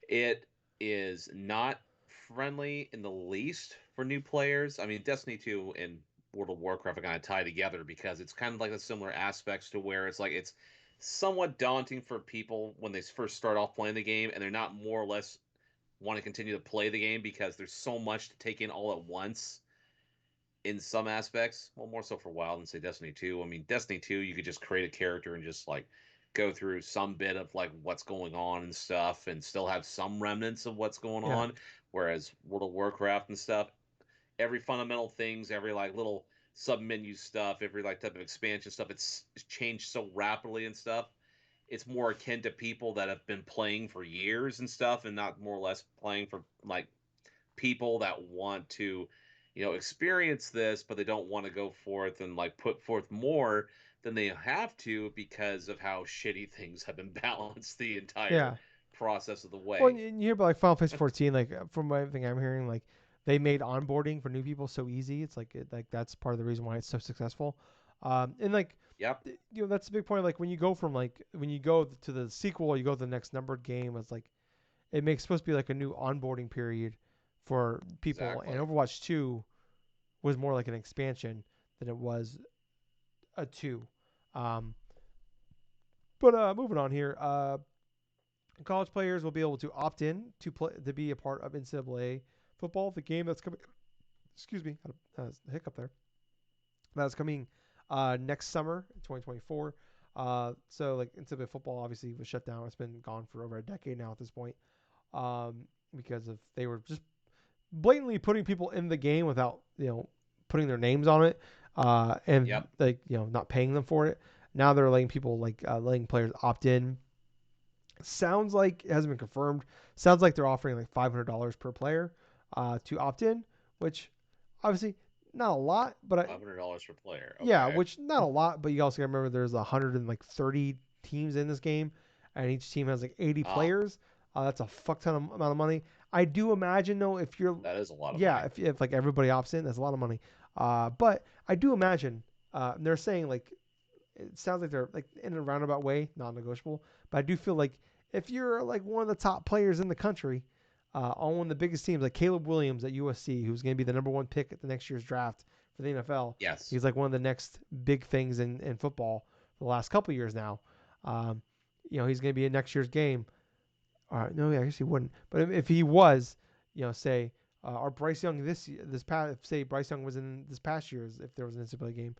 It is not friendly in the least for new players. I mean, Destiny 2 and World of Warcraft are kind of tied together because it's kind of like the similar aspects to where it's somewhat daunting for people when they first start off playing the game and they're not more or less want to continue to play the game because there's so much to take in all at once in some aspects. Well, more so for WoW than say Destiny 2. I mean, Destiny 2, you could just create a character and just like go through some bit of like what's going on and stuff and still have some remnants of what's going yeah, on. Whereas World of Warcraft and stuff, every fundamental things, every like little sub menu stuff, every like type of expansion stuff, it's changed so rapidly and stuff. It's more akin to people that have been playing for years and stuff and not more or less playing for like people that want to experience this but they don't want to go forth and like put forth more than they have to because of how shitty things have been balanced the entire yeah. process of the Well, way. and you hear about like Final Fantasy 14, like from everything I'm hearing, like they made onboarding for new people so easy. It's like that's part of the reason why it's so successful. And like Yep. that's a big point. Like when you go from like when you go to the sequel, you go to the next numbered game. It's like it makes supposed to be like a new onboarding period for people. And Exactly. Overwatch 2 was more like an expansion than it was a two. Um, but moving on here. College players will be able to opt in to play to be a part of NCAA football. The game that's coming, excuse me, had a hiccup there. That's coming next summer, 2024. So like NCAA football obviously was shut down. It's been gone for over a decade now at this point, because of they were just blatantly putting people in the game without putting their names on it, and Yep. like not paying them for it. Now they're letting people letting players opt in. Sounds like it hasn't been confirmed. Sounds like they're offering like $500 per player. to opt in, which obviously not a lot, but $500 per player. yeah, Okay. which not a lot, but you also got to remember there's 130 teams in this game, and each team has like 80 Ah, players. That's a fuck ton of amount of money. I do imagine though, if you're, that is a lot of yeah, money. if like everybody opts in, that's a lot of money. But I do imagine they're saying like it sounds like they're like in a roundabout way, non-negotiable. But I do feel like if you're like one of the top players in the country, on one of the biggest teams, like Caleb Williams at USC, who's going to be the number one pick at the next year's draft for the NFL, Yes. he's like one of the next big things in football for the last couple of years now. Um, he's going to be in next year's game. All right, no, I guess he wouldn't. But if he was, say, or Bryce Young this past, say Bryce Young was in this past year's, if there was an NCAA game,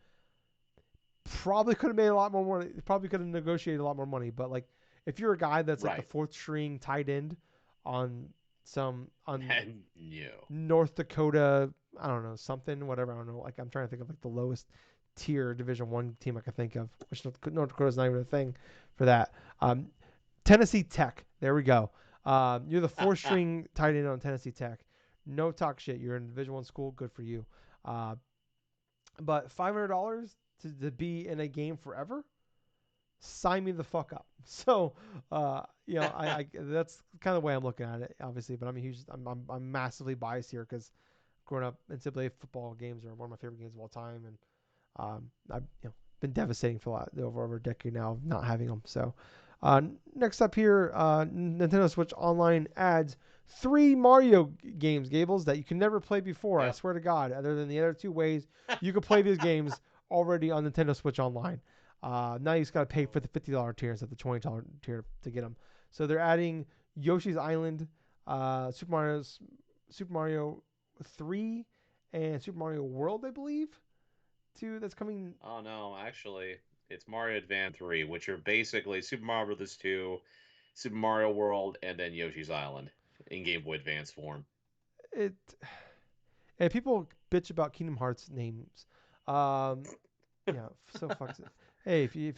probably could have made a lot more money. Probably could have negotiated a lot more money. But like, if you're a guy that's like the Right. fourth string tight end on on And no. North Dakota, I don't know something, whatever. I don't know. Like I'm trying to think of like the lowest tier Division One team I can think of, which North Dakota's not even a thing for that. Tennessee Tech. There we go. You're the fourth string tight end on Tennessee Tech. No talk shit. You're in Division One school. Good for you. But $500 to be in a game forever, sign me the fuck up. So, I that's kind of the way I'm looking at it, obviously. But I'm massively biased here because growing up, NCAA football games are one of my favorite games of all time, and I've been devastating for over a decade now of not having them. So, next up here, Nintendo Switch Online adds 3 Mario games, Gables, that you can never play before. I Yep. swear to God, other than the other 2 ways you could play these games already on Nintendo Switch Online. Now you just got to pay for the $50 tier instead of the $20 tier to get them. So they're adding Yoshi's Island, Super Mario 3, and Super Mario World, I believe. That's coming. Oh no, actually, it's Mario Advance 3, which are basically Super Mario Bros. 2, Super Mario World, and then Yoshi's Island in Game Boy Advance form. It and people bitch about Kingdom Hearts names. Um, yeah, so fucks it. Hey, if you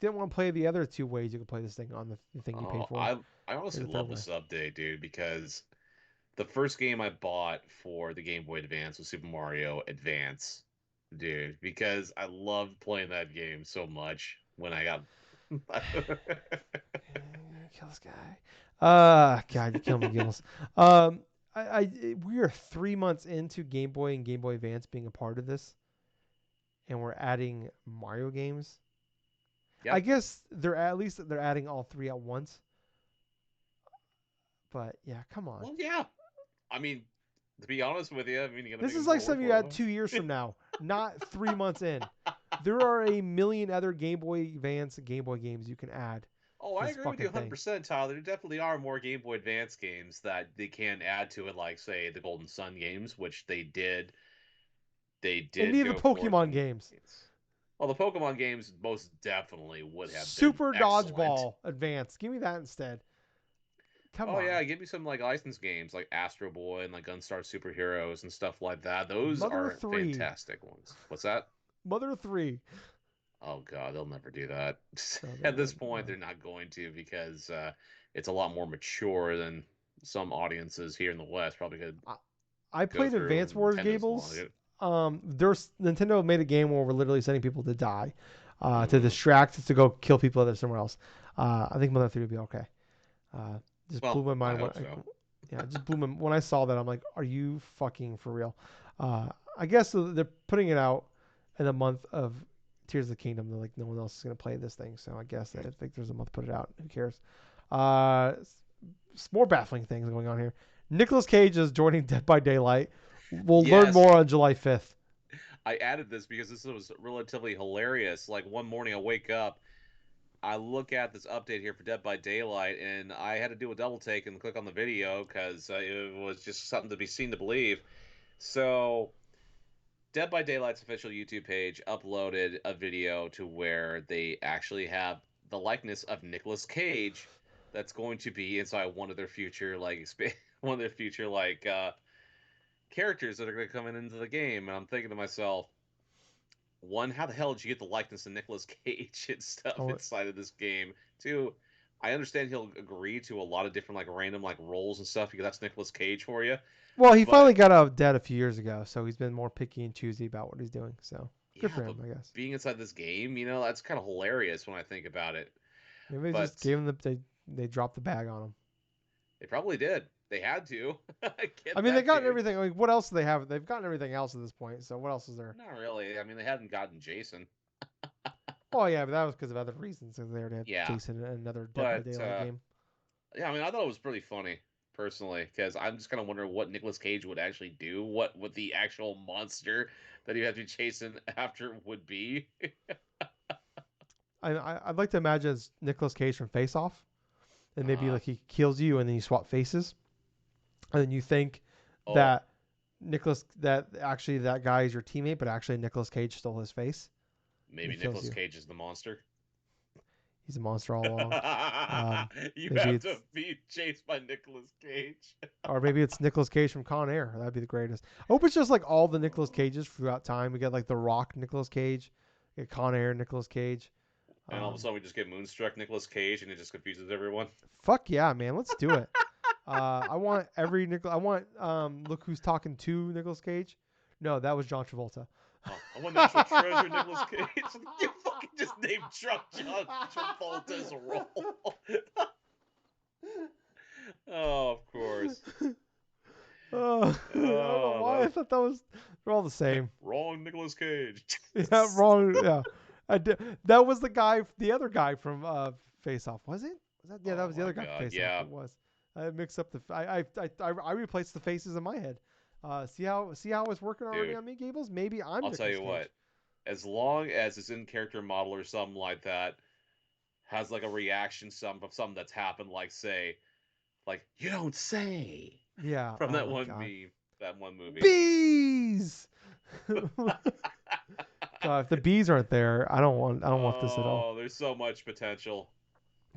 didn't want to play the other 2 ways, you can play this thing on the thing you paid Oh, for. I Here's honestly the third love way. this update, dude, because the first game I bought for the Game Boy Advance was Super Mario Advance, dude, because I loved playing that game so much when I got. Kill this guy. God, you kill me, Gills. We are 3 months into Game Boy and Game Boy Advance being a part of this, and we're adding Mario games. I Yep. guess they're adding all three at once. But yeah, come on. Well, yeah. I mean, to be honest with you, I mean, you gotta This make it is like more something you add worthwhile. 2 years from now, not 3 months in. There are a million other Game Boy Advance and Game Boy games you can add Oh, to I this agree with you fucking thing. 100%, Tyler. There definitely are more Game Boy Advance games that they can add to it, like say the Golden Sun games, which they did. They And did even go forth Pokemon and games. well, the Pokemon games most definitely would have been Super excellent. Dodgeball Advance. Give me that instead. Come Oh on. yeah, give me some like licensed games like Astro Boy and like Gunstar Superheroes and stuff like that. Those Mother are 3. fantastic ones. What's that? Mother 3. Oh god, they'll never do that. No, they At this wouldn't. point, they're not going to because it's a lot more mature than some audiences here in the West probably could I, I go played through. Advance Wars Nintendo's long. Gables. There's Nintendo made a game where we're literally sending people to die, to Mm-hmm. distract, to go kill people that are somewhere else. I think Mother 3 would be okay. Just blew Well, my I mind hope so. yeah, it just blew my when I saw that. I'm like, are you fucking for real? I guess they're putting it out in the month of Tears of the Kingdom. They're like, no one else is gonna play this thing, so I guess I think there's a month to put it out. Who cares? More baffling things going on here. Nicolas Cage is joining Dead by Daylight. We'll learn Yes, more on July 5th. I added this because this was relatively hilarious. Like one morning, I wake up, I look at this update here for Dead by Daylight, and I had to do a double take and click on the video because it was just something to be seen to believe. So, Dead by Daylight's official YouTube page uploaded a video to where they actually have the likeness of Nicolas Cage that's going to be inside one of their future one of their future characters that are going to come into the game. And I'm thinking to myself, one, how the hell did you get the likeness of Nicolas Cage and stuff Oh, inside of this game? Two, I understand he'll agree to a lot of different like random like roles and stuff because that's Nicolas Cage for you. Well, he finally But got out of debt a few years ago, so he's been more picky and choosy about what he's doing. So good yeah, for but him, I guess. being inside this game, that's kind of hilarious when I think about it. Maybe they just But gave him they dropped the bag on him. they probably did. They had to I get mean, they that gotten dude. everything. Like, what else do they have? They've gotten everything else at this point. So what else is there? Not really. I mean, they hadn't gotten Jason. Oh yeah, but that was because of other reasons. Because they already had Yeah, Jason in another Dead by but Daylight game. yeah, I mean, I thought it was pretty funny personally because I'm just kind of wondering what Nicolas Cage would actually do, what the actual monster that he had to be chasing after would be. I'd like to imagine it's Nicolas Cage from Face Off, and maybe uh, like he kills you, and then you swap faces, and then you think oh, that that actually that guy is your teammate, but actually Nicolas Cage stole his face, and he maybe kills Nicolas you. Cage is the monster. He's a monster all along. You Maybe have to it's be chased by Nicolas Cage. or maybe it's Nicolas Cage from Con Air. That'd be the greatest. I hope it's just like all the Nicolas Cages throughout time. We get like The Rock Nicolas Cage, we get Con Air Nicolas Cage. And all of a Um, sudden we just get Moonstruck Nicolas Cage, and it just confuses everyone. Fuck yeah, man, let's do it. I want every Nicol. I want Look Who's Talking to Nicolas Cage. No, that was John Travolta. Oh, I want National Treasure Nicolas Cage. You fucking just named John Travolta's role. Oh, of course. I don't know Oh, why I that thought that was. They're all the same. wrong Nicolas Cage. Yeah, wrong. Yeah, I did. That was the guy, the other guy from Face Off. Was it? Was that? Yeah, that Oh was the my other guy from god, Face Off. yeah, It was. I mixed up the. I replaced the faces in my head. See how it's working already dude. on me, Gables. Maybe I'm I'll tell Nicolas you Cage. what. As long as his in character model or something like that has like a reaction something that's happened, like say, like you don't say Yeah. from Oh that my one God. meme, that one movie. Bees. God, if the bees aren't there, I don't want this at all. Oh, there's so much potential.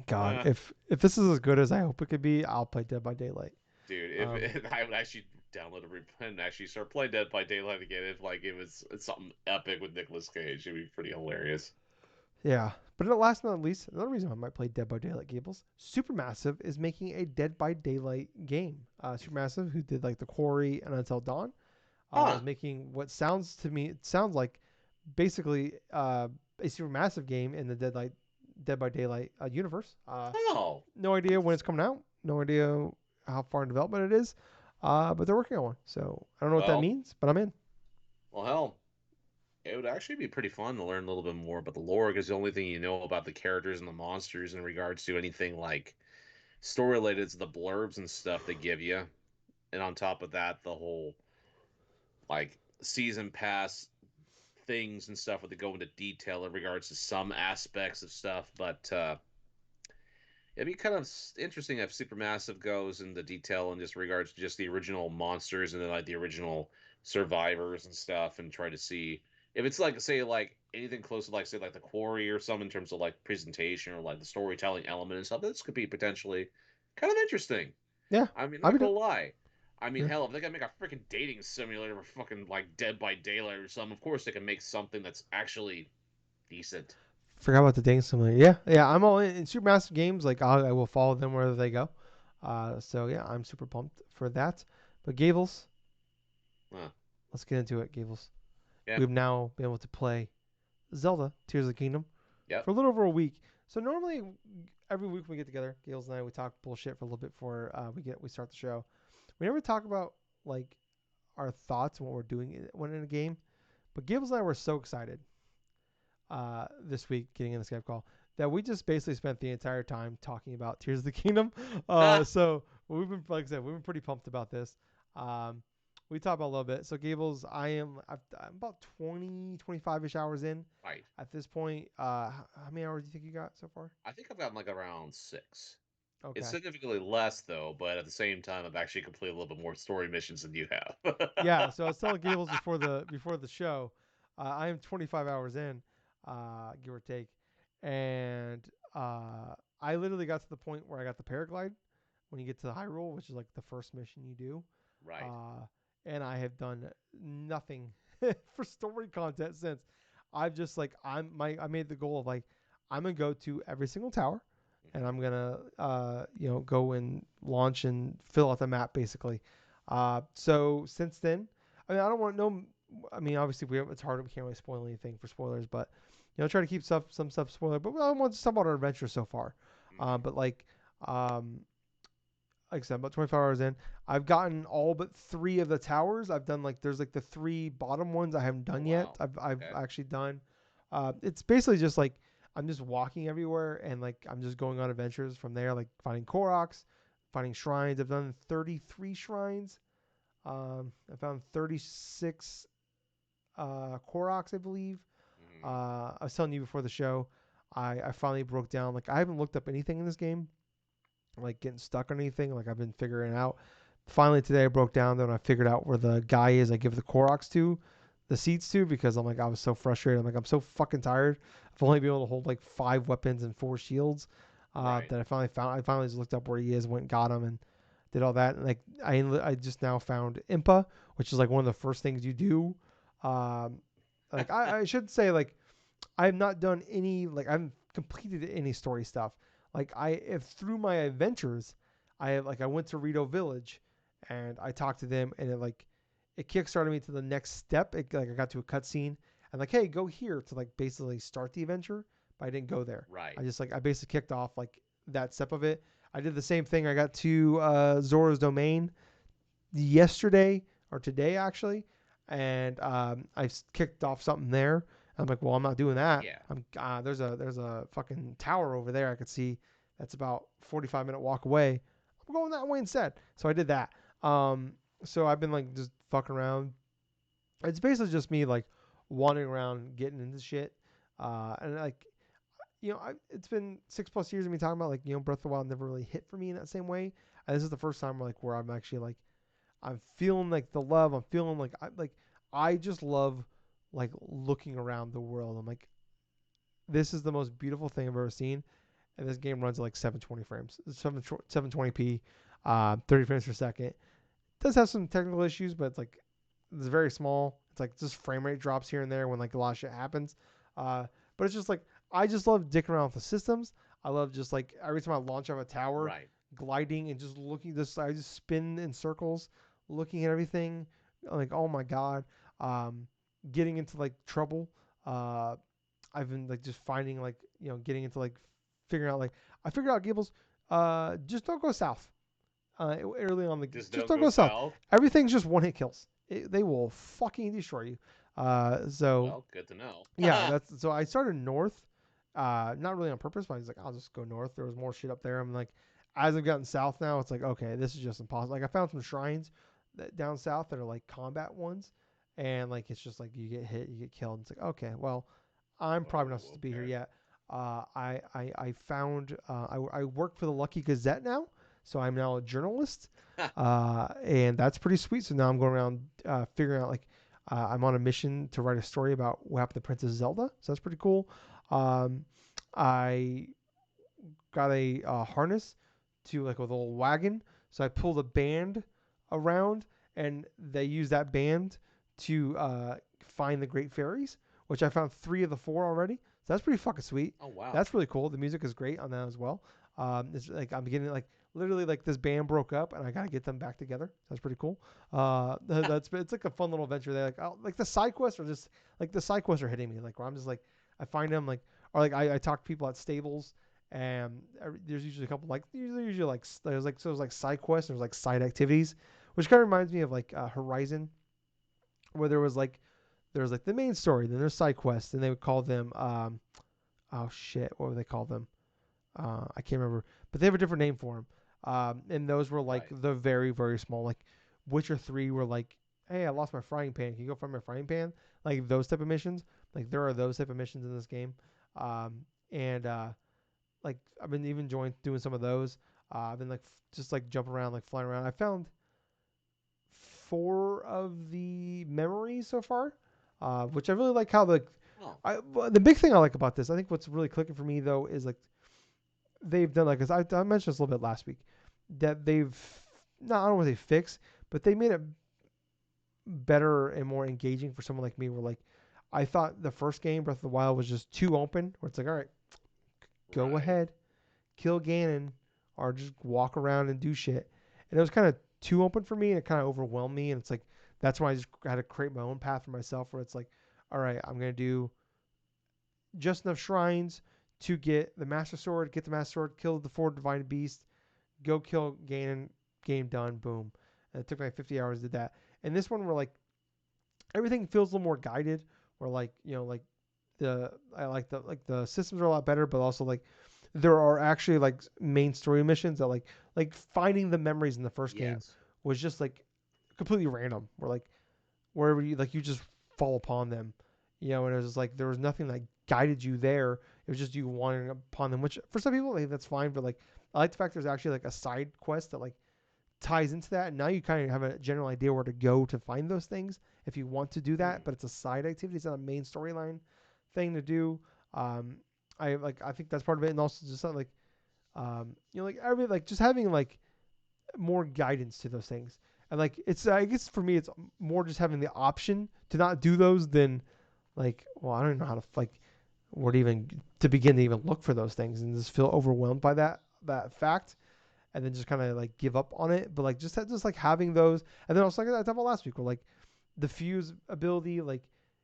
God, Uh, if this is as good as I hope it could be, I'll play Dead by Daylight. dude, Um, if I would actually download and actually start playing Dead by Daylight again, if like it was something epic with Nicolas Cage, it'd be pretty hilarious. yeah, but last but not least, another reason I might play Dead by Daylight Gables, Supermassive is making a Dead by Daylight game. Supermassive, who did like The Quarry and Until Dawn, is Huh? making what sounds to me it sounds like basically a Supermassive game in the Dead by Daylight universe. Oh, No idea when it's coming out. No idea how far in development it is. But they're working on one. So I don't know what that well, means, but I'm in. well, hell, it would actually be pretty fun to learn a little bit more about the lore because the only thing you know about the characters and the monsters in regards to anything like story related is the blurbs and stuff they give you, and on top of that, the whole like season pass things and stuff where they go into detail in regards to some aspects of stuff, but it'd be kind of interesting if Supermassive goes into detail in just regards to just the original monsters and then like the original survivors and stuff, and try to see if it's like say like anything close to like say like the Quarry or something in terms of like presentation or like the storytelling element and stuff. This could be potentially kind of interesting. Yeah, I mean, I'll not be gonna done. lie. I mean, Yeah. hell, if they can make a freaking dating simulator or fucking like Dead by Daylight or something, of course they can make something that's actually decent. Forgot about the dating simulator. Yeah, yeah. I'm all in Supermassive games. Like I will follow them wherever they go. So yeah, I'm super pumped for that. But Gables, Huh. let's get into it. Gables, Yeah. we've now been able to play Zelda Tears of the Kingdom Yep. for a little over a week. So normally every week we get together, Gables and I, we talk bullshit for a little bit before we start the show. We never talk about like our thoughts and what we're doing when in a game. But Gables and I were so excited this week getting in the Skype call that we just basically spent the entire time talking about Tears of the Kingdom. Ha! So we've been, like I said, we've been pretty pumped about this. Um, we talked about a little bit. So Gables, I'm about 20, 25-ish hours in Right. at this point. How many hours do you think you got so far? I think I've gotten like around 6. It's Okay. significantly less though, but at the same time, I've actually completed a little bit more story missions than you have. Yeah. So I was telling Gables before the show, I am 25 hours in, give or take, and I literally got to the point where I got the paraglide when you get to the Hyrule, which is like the first mission you do. Right. Uh, and I have done nothing for story content since. I've just like I made the goal of like I'm gonna go to every single tower and I'm gonna go and launch and fill out the map basically. So since then, I mean I don't want no. I mean obviously it's hard, we can't really spoil anything for spoilers, but try to keep some stuff spoiler. But I want to talk about our adventure so far. Hmm. But um, like I said, about 24 hours in, I've gotten all but three of the towers. I've done there's like the three bottom ones I haven't Oh done yet. wow. I've Okay. actually done. It's basically just like I'm just walking everywhere and like I'm just going on adventures from there, like finding Koroks, finding shrines. I've done 33 shrines. I found 36 Koroks, I believe. Hmm. I was telling you before the show, I finally broke down. Like I haven't looked up anything in this game like getting stuck on anything. Like I've been figuring it out. Finally today I broke down and I figured out where the guy is. I give the Koroks to, the seats to, because I'm like I was so frustrated. I'm like I'm so fucking tired of only being able to hold like 5 weapons and 4 shields. Right. That I finally found. I finally just looked up where he is, went and got him, and did all that. And like I just now found Impa, which is like one of the first things you do. Um, like I should say like I have not done any like I haven't completed any story stuff. Like I if through my adventures, I went to Rito Village, and I talked to them, and it kickstarted me to the next step. Like I got to a cutscene and like hey go here to like basically start the adventure, but I didn't go there. Right. I basically kicked off like that step of it. I did the same thing. I got to Zora's Domain yesterday or today actually, and I kicked off something there. I'm like, well, I'm not doing that. Yeah. I'm there's a fucking tower over there I could see that's about 45-minute walk away. I'm going that way instead. So I did that. Um, so I've been like just fucking around. It's basically just me like wandering around, getting into shit, and like it's been 6+ years of me talking about like Breath of the Wild never really hit for me in that same way. And this is the first time where I'm actually like I'm feeling like the love. I'm feeling I just love like looking around the world. I'm like this is the most beautiful thing I've ever seen. And this game runs at like 720 frames, 720p, 30 frames per second. It does have some technical issues, but it's very small. It's like just frame rate drops here and there when like a lot of shit happens. Uh, but it's just like I just love dicking around with the systems. I love just like every time I launch out of a tower, Right. gliding and just looking. I just spin in circles, looking at everything. Like oh my god, um, getting into like trouble. Uh, I've been like just finding like getting into like figuring out like I figured out Gables. Just don't go south. Early on the Just just don't don't go go south. south. Everything's just one hit kills. They will fucking destroy you. So Well, good to know. yeah, that's so I started north. Not really on purpose, but I was like, I'll just go north. There was more shit up there. I'm like, as I've gotten south now, it's like, okay, this is just impossible. Like I found some shrines down south that are like combat ones, and like it's just like you get hit, you get killed. It's like, okay, well, I'm probably not supposed Oh, to be here okay. yet. I found I work for the Lucky Gazette now, so I'm now a journalist, and that's pretty sweet. So now I'm going around figuring out like I'm on a mission to write a story about what happened to Princess Zelda. So that's pretty cool. Um, I got a harness to like with a little wagon. So I pulled a band around, and they use that band to find the Great Fairies, which I found 3 of the 4 already. So that's pretty fucking sweet. Oh wow. That's really cool. The music is great on that as well. It's like I'm getting like literally like this band broke up and I gotta get them back together. That's pretty cool. That's it's like a fun little adventure. They like the side quests are just like the side quests are hitting me like where I'm just like I find them like or like I talk to people at stables and there's usually a couple like usually like there's like side quests, there's like side activities, which kind of reminds me of like Horizon, where there was like the main story, then there's side quests, and they would call them oh shit, what would they call them? I can't remember, but they have a different name for them. And those were like Right. the very very small like Witcher 3 were like, hey, I lost my frying pan. Can you go find my frying pan? Like those type of missions. Like there are those type of missions in this game. And like I've been even enjoying doing some of those. I've been like just like jumping around, like flying around. I found 4 of the memories so far, which I really like how Oh. the big thing I like about this, I think what's really clicking for me though is like they've done like I mentioned this a little bit last week that they've not I don't want to say fixed, but they made it better and more engaging for someone like me. Where like I thought the first game Breath of the Wild was just too open, where it's like all right, go Right. ahead, kill Ganon or just walk around and do shit. And it was kind of too open for me, and it kind of overwhelmed me. And it's like that's why I just had to create my own path for myself, where it's like, all right, I'm gonna do just enough shrines to get the Master Sword, kill the four Divine Beasts, go kill Ganon, game done, boom. And it took like 50 hours to do that. And this one, where like everything feels a little more guided, where like like I like the systems are a lot better, but also like there are actually like main story missions that like finding the memories in the first game Yes. was just like completely random. Where like wherever you just fall upon them, and it was just like there was nothing that guided you there. It was just you wandering upon them, which for some people like, that's fine. But like I like the fact there's actually like a side quest that like ties into that, and now you kind of have a general idea where to go to find those things if you want to do that. But it's a side activity; it's not a main storyline thing to do. Um, I think that's part of it, and also just like like every like just having like more guidance to those things. And like it's I guess for me it's more just having the option to not do those than like well I don't know how to like where to even to begin to even look for those things and just feel overwhelmed by that fact and then just kind of like give up on it. But like just like having those, and then also like I talked about last week, where like the fuse ability, like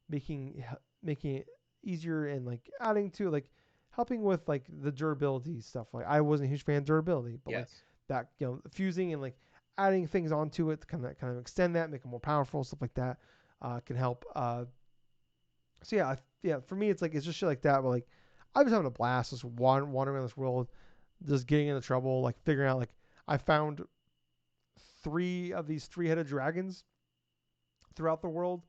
making it easier and like adding to like helping with like the durability stuff. Like I wasn't a huge fan of durability, but like Yes. that fusing and like adding things onto it to kind of extend that, make it more powerful, stuff like that can help. So yeah, for me it's like it's just shit like that. But like I was having a blast just wandering around this world, just getting into trouble, like figuring out like I found three of these three-headed dragons throughout the world.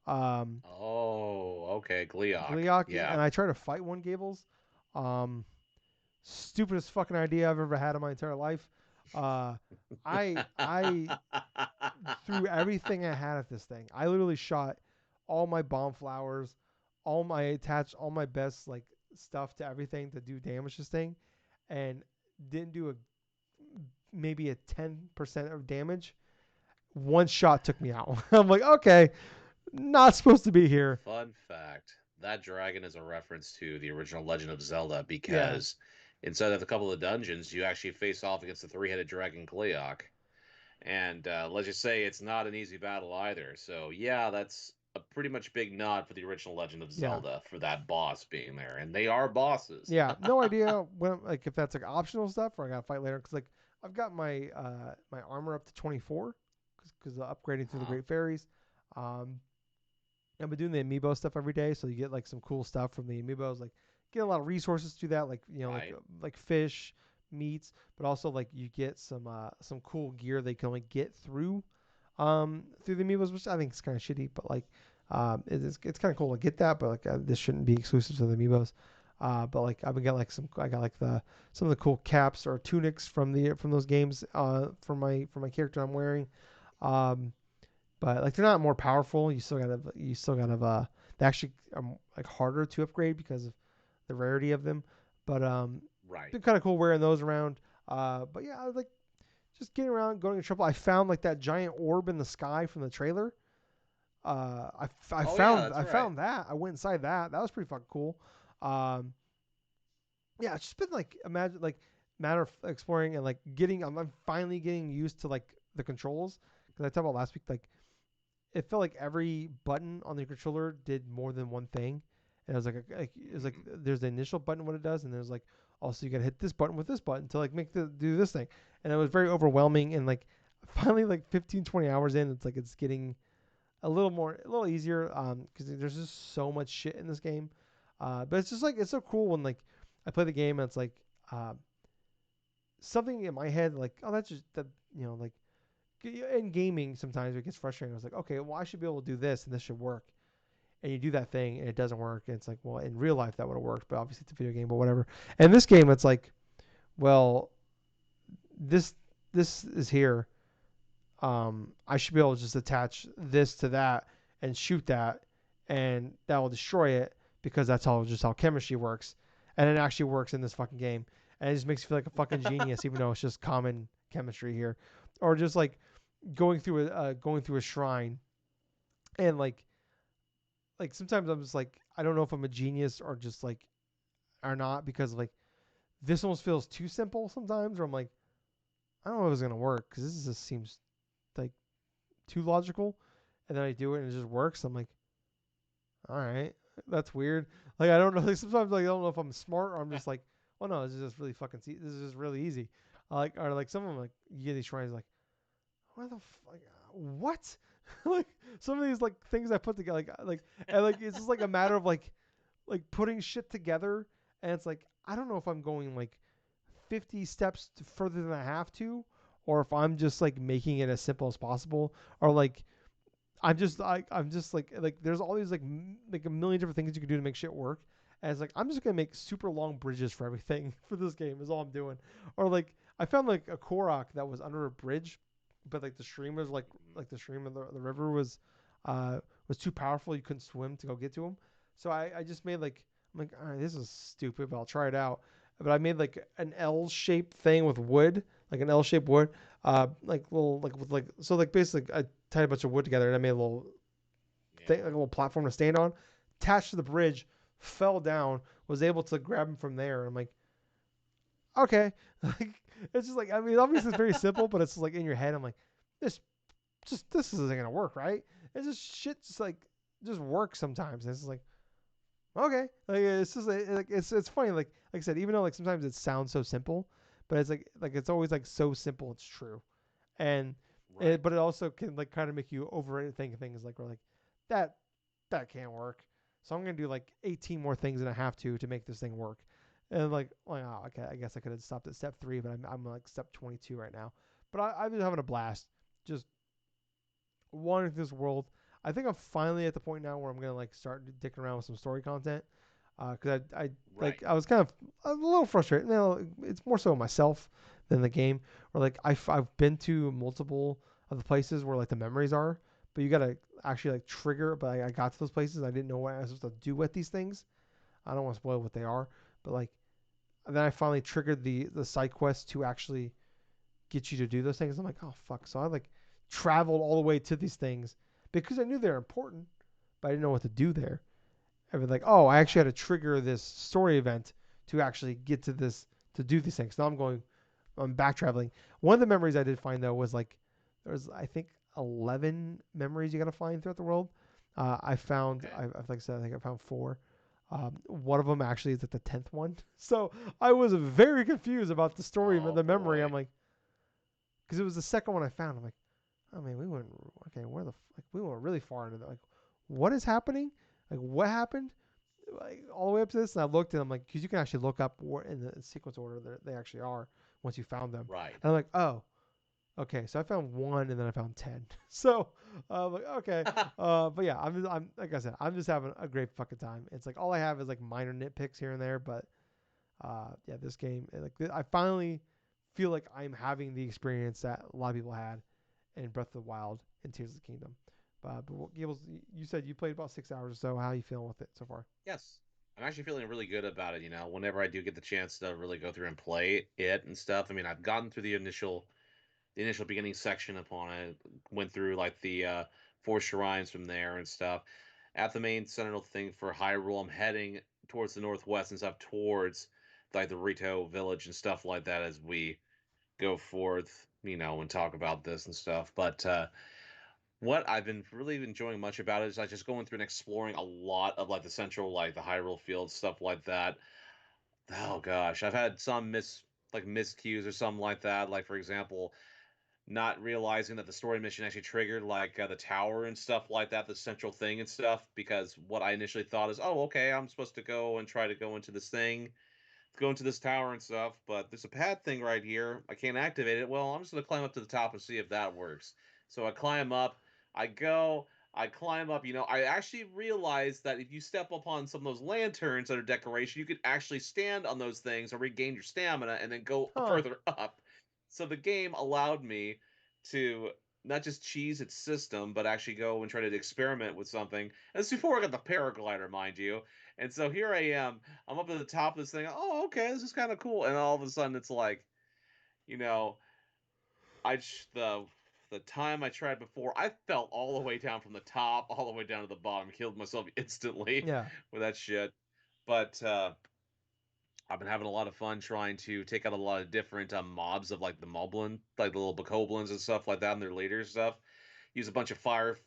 Um, Oh, okay. Gleok. Gliaki, Yeah. and I tried to fight one Gables. Um, Stupidest fucking idea I've ever had in my entire life. Uh, I threw everything I had at this thing. I literally shot all my bomb flowers, attached all my best like stuff to everything to do damage to this thing, and didn't do a maybe a 10% of damage. One shot took me out. I'm like, okay, not supposed to be here. Fun fact: that dragon is a reference to the original Legend of Zelda Yeah, because inside of a couple of dungeons, you actually face off against the three-headed dragon Gleok, and let's just say it's not an easy battle either. So yeah, that's a pretty much big nod for the original Legend of yeah, Zelda for that boss being there, and they are bosses. yeah. No idea when like if that's like optional stuff or I gotta fight later because like I've got my armor up to 24 because upgrading through the Huh? Great Fairies. Um, I've been doing the amiibo stuff every day, so you get like some cool stuff from the amiibos. Like get a lot of resources to that, like Right. like fish, meats, but also like you get some cool gear they can only get through the amiibos, which I think is kind of shitty. But like it's kind of cool to get that, but like this shouldn't be exclusive to the amiibos. But like I've got like I got like the some of the cool caps or tunics from those games for my character I'm wearing. Um, but like they're not more powerful. You still gotta they actually are like harder to upgrade because of the rarity of them. But Right. been kind of cool wearing those around. But yeah, I was like just getting around, going to trouble. I found like that giant orb in the sky from the trailer. Oh yeah, that's I right. found that. I went inside that. That was pretty fucking cool. Um, yeah, it's just been like imagine like matter of exploring and like I'm finally getting used to like the controls because I talked about last week like it felt like every button on the controller did more than one thing. And it was it was like Mm. there's the initial button what it does, and there's like also you gotta hit this button with this button to like make the do this thing. And it was very overwhelming. And like finally like 15-20 hours in, it's like it's getting a little easier because there's just so much shit in this game. But it's just like it's so cool when like I play the game and it's like uh, something in my head like oh that's just that like in gaming sometimes it gets frustrating. I was like, okay, well I should be able to do this and this should work. And you do that thing and it doesn't work. And it's like, well, in real life that would have worked, but obviously it's a video game, but whatever. And this game, it's like, well, this this is here. I should be able to just attach this to that and shoot that, and that will destroy it because that's how chemistry works. And it actually works in this fucking game. And it just makes you feel like a fucking genius, even though it's just common chemistry here, or just like going through a shrine and like sometimes I'm just like I don't know if I'm a genius or just like or not because like this almost feels too simple sometimes, where I'm like, I don't know if it's gonna work because this just seems like too logical, and then I do it and it just works. I'm like, all right, that's weird. Like I don't know. Like sometimes like I don't know if I'm smart or I'm just like, oh no, this is just really fucking. This is just really easy. Like or like some of them like you get these shrines like, where the like what? Like some of these like things I put together like and like it's just like a matter of like putting shit together, and it's like I don't know if I'm going like 50 steps further than I have to, or if I'm just like making it as simple as possible, or like I'm just like there's all these like a million different things you can do to make shit work. And it's like I'm just gonna make super long bridges for everything for this game is all I'm doing. Or like I found like a Korok that was under a bridge, but like the stream was like the stream of the river was too powerful. You couldn't swim to go get to him. So I just made like I'm like all right, this is stupid, but I'll try it out. But I made like an L-shaped thing with wood, like an L-shaped wood, like little like with like so like basically I tied a bunch of wood together and I made a little thing, Yeah. like a little platform to stand on, attached to the bridge, fell down, was able to grab him from there. I'm like, okay, like it's just like I mean obviously it's very simple, but it's like in your head I'm like this this isn't gonna work, right? It's just shit just like just works sometimes. And it's just like okay, like it's just like it's funny like I said even though like sometimes it sounds so simple, but it's like it's always like so simple it's true. And Right. but it also can like kind of make you overthink things like we're like that that can't work. So I'm gonna do like 18 more things than I have to make this thing work. And like oh, okay, I guess I could have stopped at step 3, but I'm like step 22 right now. But I've been having a blast, just wandering through this world. I think I'm finally at the point now where I'm gonna like start dicking around with some story content. Because I like Right. I was kind of a little frustrated. No, it's more so myself than the game. Or like I've been to multiple of the places where like the memories are, but you gotta actually like trigger. But I got to those places, I didn't know what I was supposed to do with these things. I don't want to spoil what they are, but like then I finally triggered the side quest to actually get you to do those things. I'm like, oh fuck! So I like traveled all the way to these things because I knew they're important, but I didn't know what to do there. I was like, oh, I actually had to trigger this story event to actually get to this to do these things. Now I'm back traveling. One of the memories I did find though was like there was I think 11 memories you gotta find throughout the world. I found Okay. like I said I think I found four. One of them actually is at the 10th one. So I was very confused about the story, Oh the memory. boy. I'm like, because it was the second one I found. I'm like, oh man, we went okay. Where the like we went really far into that. Like, what is happening? Like, what happened? Like all the way up to this, and I looked and I'm like, because you can actually look up where in the sequence order that they actually are once you found them. Right. And I'm like, oh, okay. So I found one and then I found 10. So I'm like, okay. But yeah, I'm like I said, I'm just having a great fucking time. It's like all I have is like minor nitpicks here and there, but yeah, this game like I finally feel like I'm having the experience that a lot of people had in Breath of the Wild and Tears of the Kingdom. But what, Gables, you said you played about 6 hours or so. How are you feeling with it so far? Yes. I'm actually feeling really good about it, whenever I do get the chance to really go through and play it and stuff. I mean, I've gotten through the initial beginning section upon it, went through like the four shrines from there and stuff. At the main central thing for Hyrule, I'm heading towards the northwest and stuff towards like the Rito village and stuff like that as we go forth, and talk about this and stuff. But what I've been really enjoying much about it is like just going through and exploring a lot of like the central, like the Hyrule fields, stuff like that. Oh gosh, I've had some miscues or something like that. Like for example, not realizing that the story mission actually triggered like the tower and stuff like that, the central thing and stuff. Because what I initially thought is, oh, okay, I'm supposed to go and try to go into this thing, go into this tower and stuff, but there's a pad thing right here. I can't activate it. Well, I'm just gonna climb up to the top and see if that works. So I climb up, I go, I climb up. I actually realized that if you step upon some of those lanterns that are decoration, you could actually stand on those things and regain your stamina and then go Huh. further up. So the game allowed me to not just cheese its system, but actually go and try to experiment with something. And this is before I got the paraglider, mind you. And so here I am, I'm up at the top of this thing. Oh, okay, this is kind of cool. And all of a sudden, it's like, you know, the time I tried before, I fell all the way down from the top, all the way down to the bottom, killed myself instantly Yeah. with that shit. But I've been having a lot of fun trying to take out a lot of different mobs of like the moblin, like the little bokoblins and stuff like that, and their leader stuff. Use a bunch of fire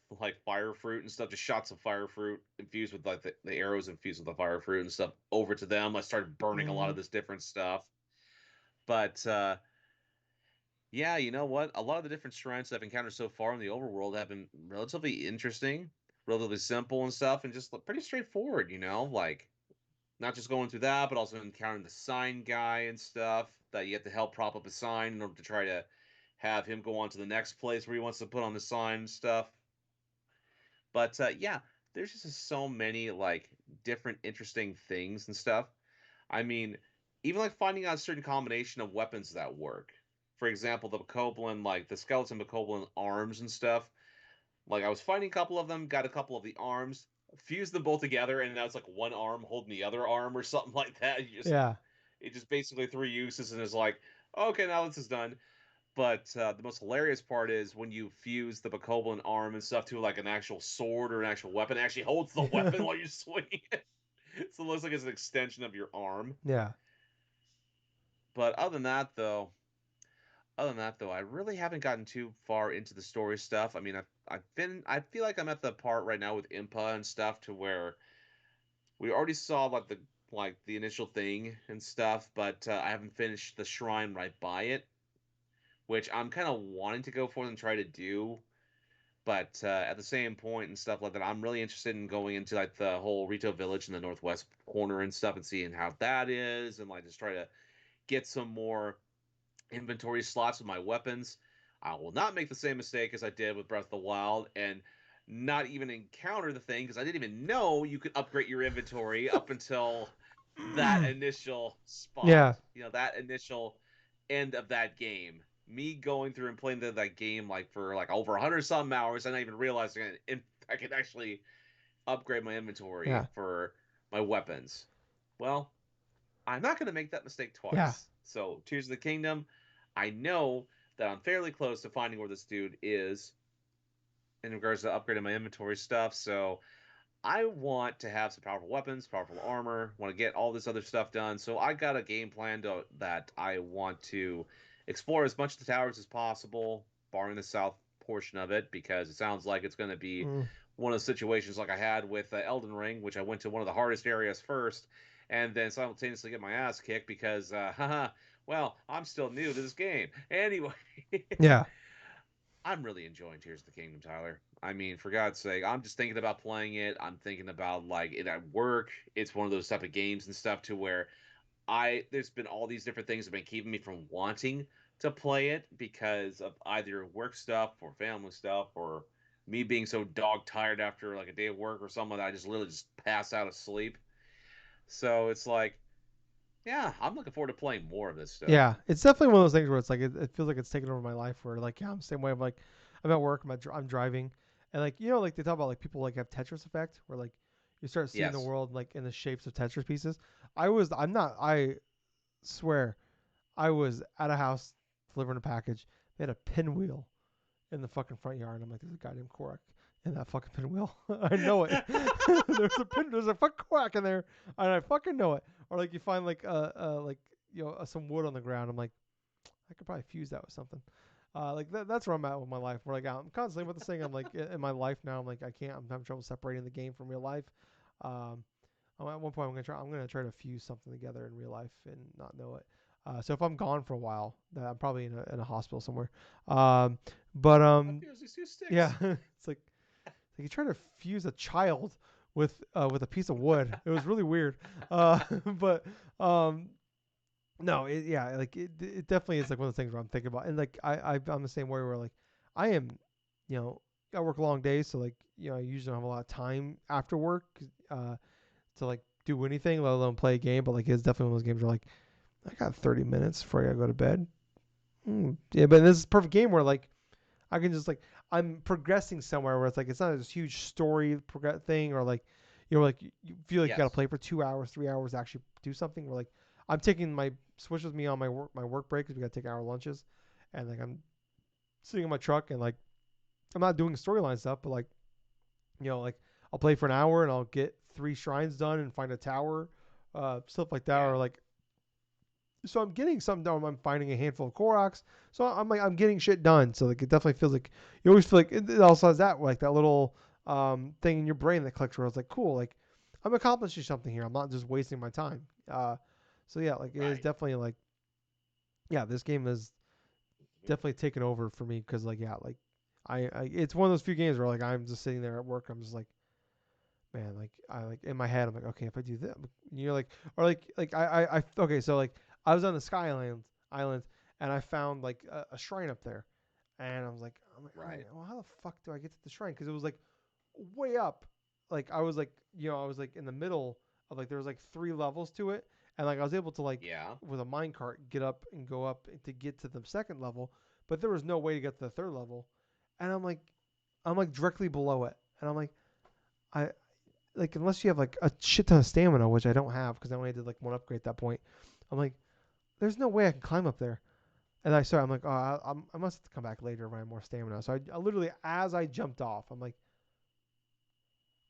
fruit and stuff, just shots of fire fruit infused with like the arrows infused with the fire fruit and stuff over to them. I started burning a lot Mm, of this different stuff. But yeah, you know what? A lot of the different shrines I've encountered so far in the overworld have been relatively interesting, relatively simple and stuff, and just pretty straightforward, like not just going through that, but also encountering the sign guy and stuff that you have to help prop up a sign in order to try to have him go on to the next place where he wants to put on the sign and stuff. But yeah, there's just so many like different interesting things and stuff. I mean, even like finding out a certain combination of weapons that work. For example, the Bokoblin, like the skeleton Bokoblin arms and stuff. Like I was fighting a couple of them, got a couple of the arms, fused them both together, and now it's like one arm holding the other arm or something like that. yeah. It just basically three uses and is like, okay, now this is done. But the most hilarious part is when you fuse the Bokoblin arm and stuff to like an actual sword or an actual weapon, it actually holds the weapon while you're swinging it. So it looks like it's an extension of your arm. Yeah. But other than that though, I really haven't gotten too far into the story stuff. I mean, I feel like I'm at the part right now with Impa and stuff to where we already saw like the initial thing and stuff, but I haven't finished the shrine right by it, which I'm kind of wanting to go for and try to do. But at the same point and stuff like that, I'm really interested in going into like the whole Rito Village in the northwest corner and stuff and seeing how that is, and like just try to get some more inventory slots with my weapons. I will not make the same mistake as I did with Breath of the Wild and not even encounter the thing because I didn't even know you could upgrade your inventory up until that initial spot. Yeah. That initial end of that game. Me going through and playing that game like for like over 100 some hours, and not even realizing I could actually upgrade my inventory Yeah. for my weapons. Well, I'm not going to make that mistake Yeah. twice. So, Tears of the Kingdom, I know that I'm fairly close to finding where this dude is in regards to upgrading my inventory stuff. So, I want to have some powerful weapons, powerful armor, want to get all this other stuff done. So, I got a game plan that I want to explore as much of the towers as possible, barring the south portion of it, because it sounds like it's going to be Mm, one of the situations like I had with Elden Ring, which I went to one of the hardest areas first, and then simultaneously get my ass kicked because, haha, well, I'm still new to this game. Anyway, yeah. I'm really enjoying Tears of the Kingdom, Tyler. I mean, for God's sake, I'm just thinking about playing it. I'm thinking about like it at work. It's one of those type of games and stuff to where there's been all these different things that have been keeping me from wanting to play it because of either work stuff or family stuff or me being so dog tired after like a day of work or something that I just literally just pass out of sleep. So it's like, yeah, I'm looking forward to playing more of this stuff. Yeah. It's definitely one of those things where it's like it feels like it's taken over my life. Where like yeah, I'm the same way. I'm at work. I'm driving, and like like they talk about like people like have Tetris effect, where like you start seeing the Yes. world like in the shapes of Tetris pieces. I'm not. I swear, I was at a house delivering a package. They had a pinwheel in the fucking front yard. I'm like, there's a goddamn Korak in that fucking pinwheel. I know it. There's a fucking Korak in there, and I fucking know it. Or like you find like some wood on the ground. I'm like, I could probably fuse that with something. That's where I'm at with my life. Where like I'm constantly with this thing. I'm like in my life now. I'm like I can't. I'm having trouble separating the game from real life. Um, at one point I'm gonna try to fuse something together in real life and not know it. So if I'm gone for a while, I'm probably in a hospital somewhere. Um, but I feel these two yeah, sticks. it's like you try to fuse a child with a piece of wood. It was really weird. But um, no, it definitely is like one of the things where I'm thinking about, and like I'm the same way where like I am, you know, I work long days, so like I usually don't have a lot of time after work to like do anything, let alone play a game. But like it's definitely one of those games where like I got 30 minutes before I gotta go to bed. Yeah, but this is a perfect game where like I can just like I'm progressing somewhere where it's like it's not this huge story thing or like like you feel like you gotta Yes. play for 2 hours, 3 hours to actually do something. Where like I'm taking my Switch with me on my work break because we gotta take hour lunches, and like I'm sitting in my truck and like I'm not doing storyline stuff, but like like I'll play for an hour and I'll get 3 shrines done and find a tower, stuff like that, Yeah. or like So I'm getting something done. I'm finding a handful of Koroks. So I'm like I'm getting shit done. So like it definitely feels like you always feel like it also has that like that little thing in your brain that clicks where it's like cool like I'm accomplishing something here. I'm not just wasting my time. So yeah, like it is Right. definitely like yeah, this game is definitely taken over for me because like yeah, like I it's one of those few games where like I'm just sitting there at work. I'm just like man, like I like in my head, I'm like, okay, if I do that, you're like, or like I okay, so like I was on the Sky Island, and I found like a shrine up there, and I'm like, Right. well, how the fuck do I get to the shrine? Because it was like way up, like I was like, I was like in the middle of like there was like 3 levels to it, and like I was able to like Yeah. with a minecart get up and go up to get to the second level, but there was no way to get to the third level, and I'm like directly below it, and I'm I like unless you have like a shit ton of stamina, which I don't have because I only did like one upgrade at that point. I'm like, there's no way I can climb up there. And I'm like, oh, I must have to come back later when I have more stamina. So I literally, as I jumped off, I'm like,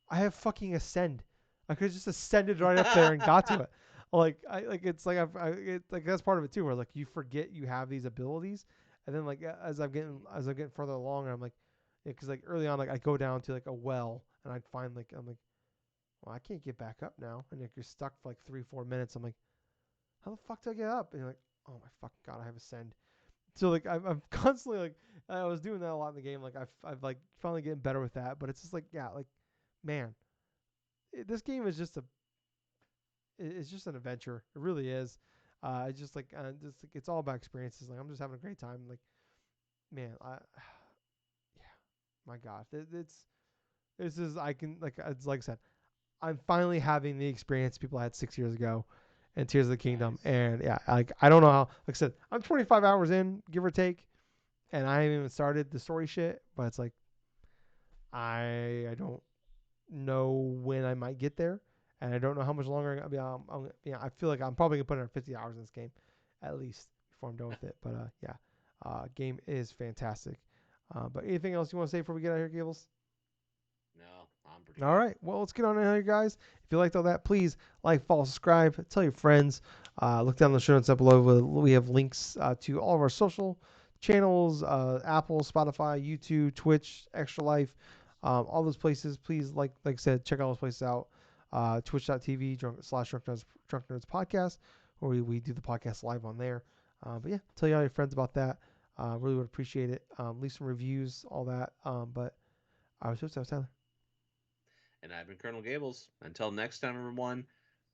I have fucking ascend. I could have just ascended right up there and got to it. Like it's like it's like that's part of it too, where like you forget you have these abilities, and then like as I'm getting further along, I'm like, yeah, because like early on, like I go down to like a well, and I'd find like I'm like well, I can't get back up now. And like, you're stuck for like 3, 4 minutes. I'm like, how the fuck do I get up? And you're like, oh my fucking god, I have ascend. So like, I'm constantly like, I was doing that a lot in the game. Like I've like finally getting better with that. But it's just like, yeah, like, man, this game is just it's just an adventure. It really is. It's just like it's all about experiences. Like I'm just having a great time. Like, man, yeah, my god, this is I can like it's like I said, I'm finally having the experience people had 6 years ago in Tears of the Kingdom. Nice. And yeah, like I don't know how like I said, I'm 25 hours in, give or take, and I haven't even started the story shit, but it's like I don't know when I might get there. And I don't know how much longer I feel like I'm probably gonna put in 50 hours in this game, at least before I'm done with it. But yeah, game is fantastic. But anything else you want to say before we get out of here, Gables? No, I'm pretty All good. right. Well, let's get on in here, guys. If you liked all that, please like, follow, subscribe, tell your friends. Look down the show notes up below. We have links to all of our social channels: Apple, Spotify, YouTube, Twitch, Extra Life, all those places. Please, like I said, check all those places out. Twitch.tv Drunk Nerds Podcast, where we do the podcast live on there. But yeah, tell all your friends about that. Really would appreciate it. Leave some reviews, all that. But I was just Tyler. And I've been Colonel Gables. Until next time, everyone,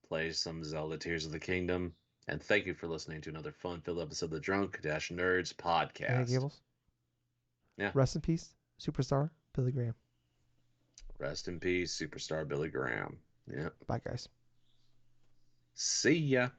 play some Zelda Tears of the Kingdom. And thank you for listening to another fun-filled episode of the Drunk Nerds And hey, podcast. Gables. Yeah. Rest in peace, superstar Billy Graham. Rest in peace, superstar Billy Graham. Yeah. Bye, guys. See ya.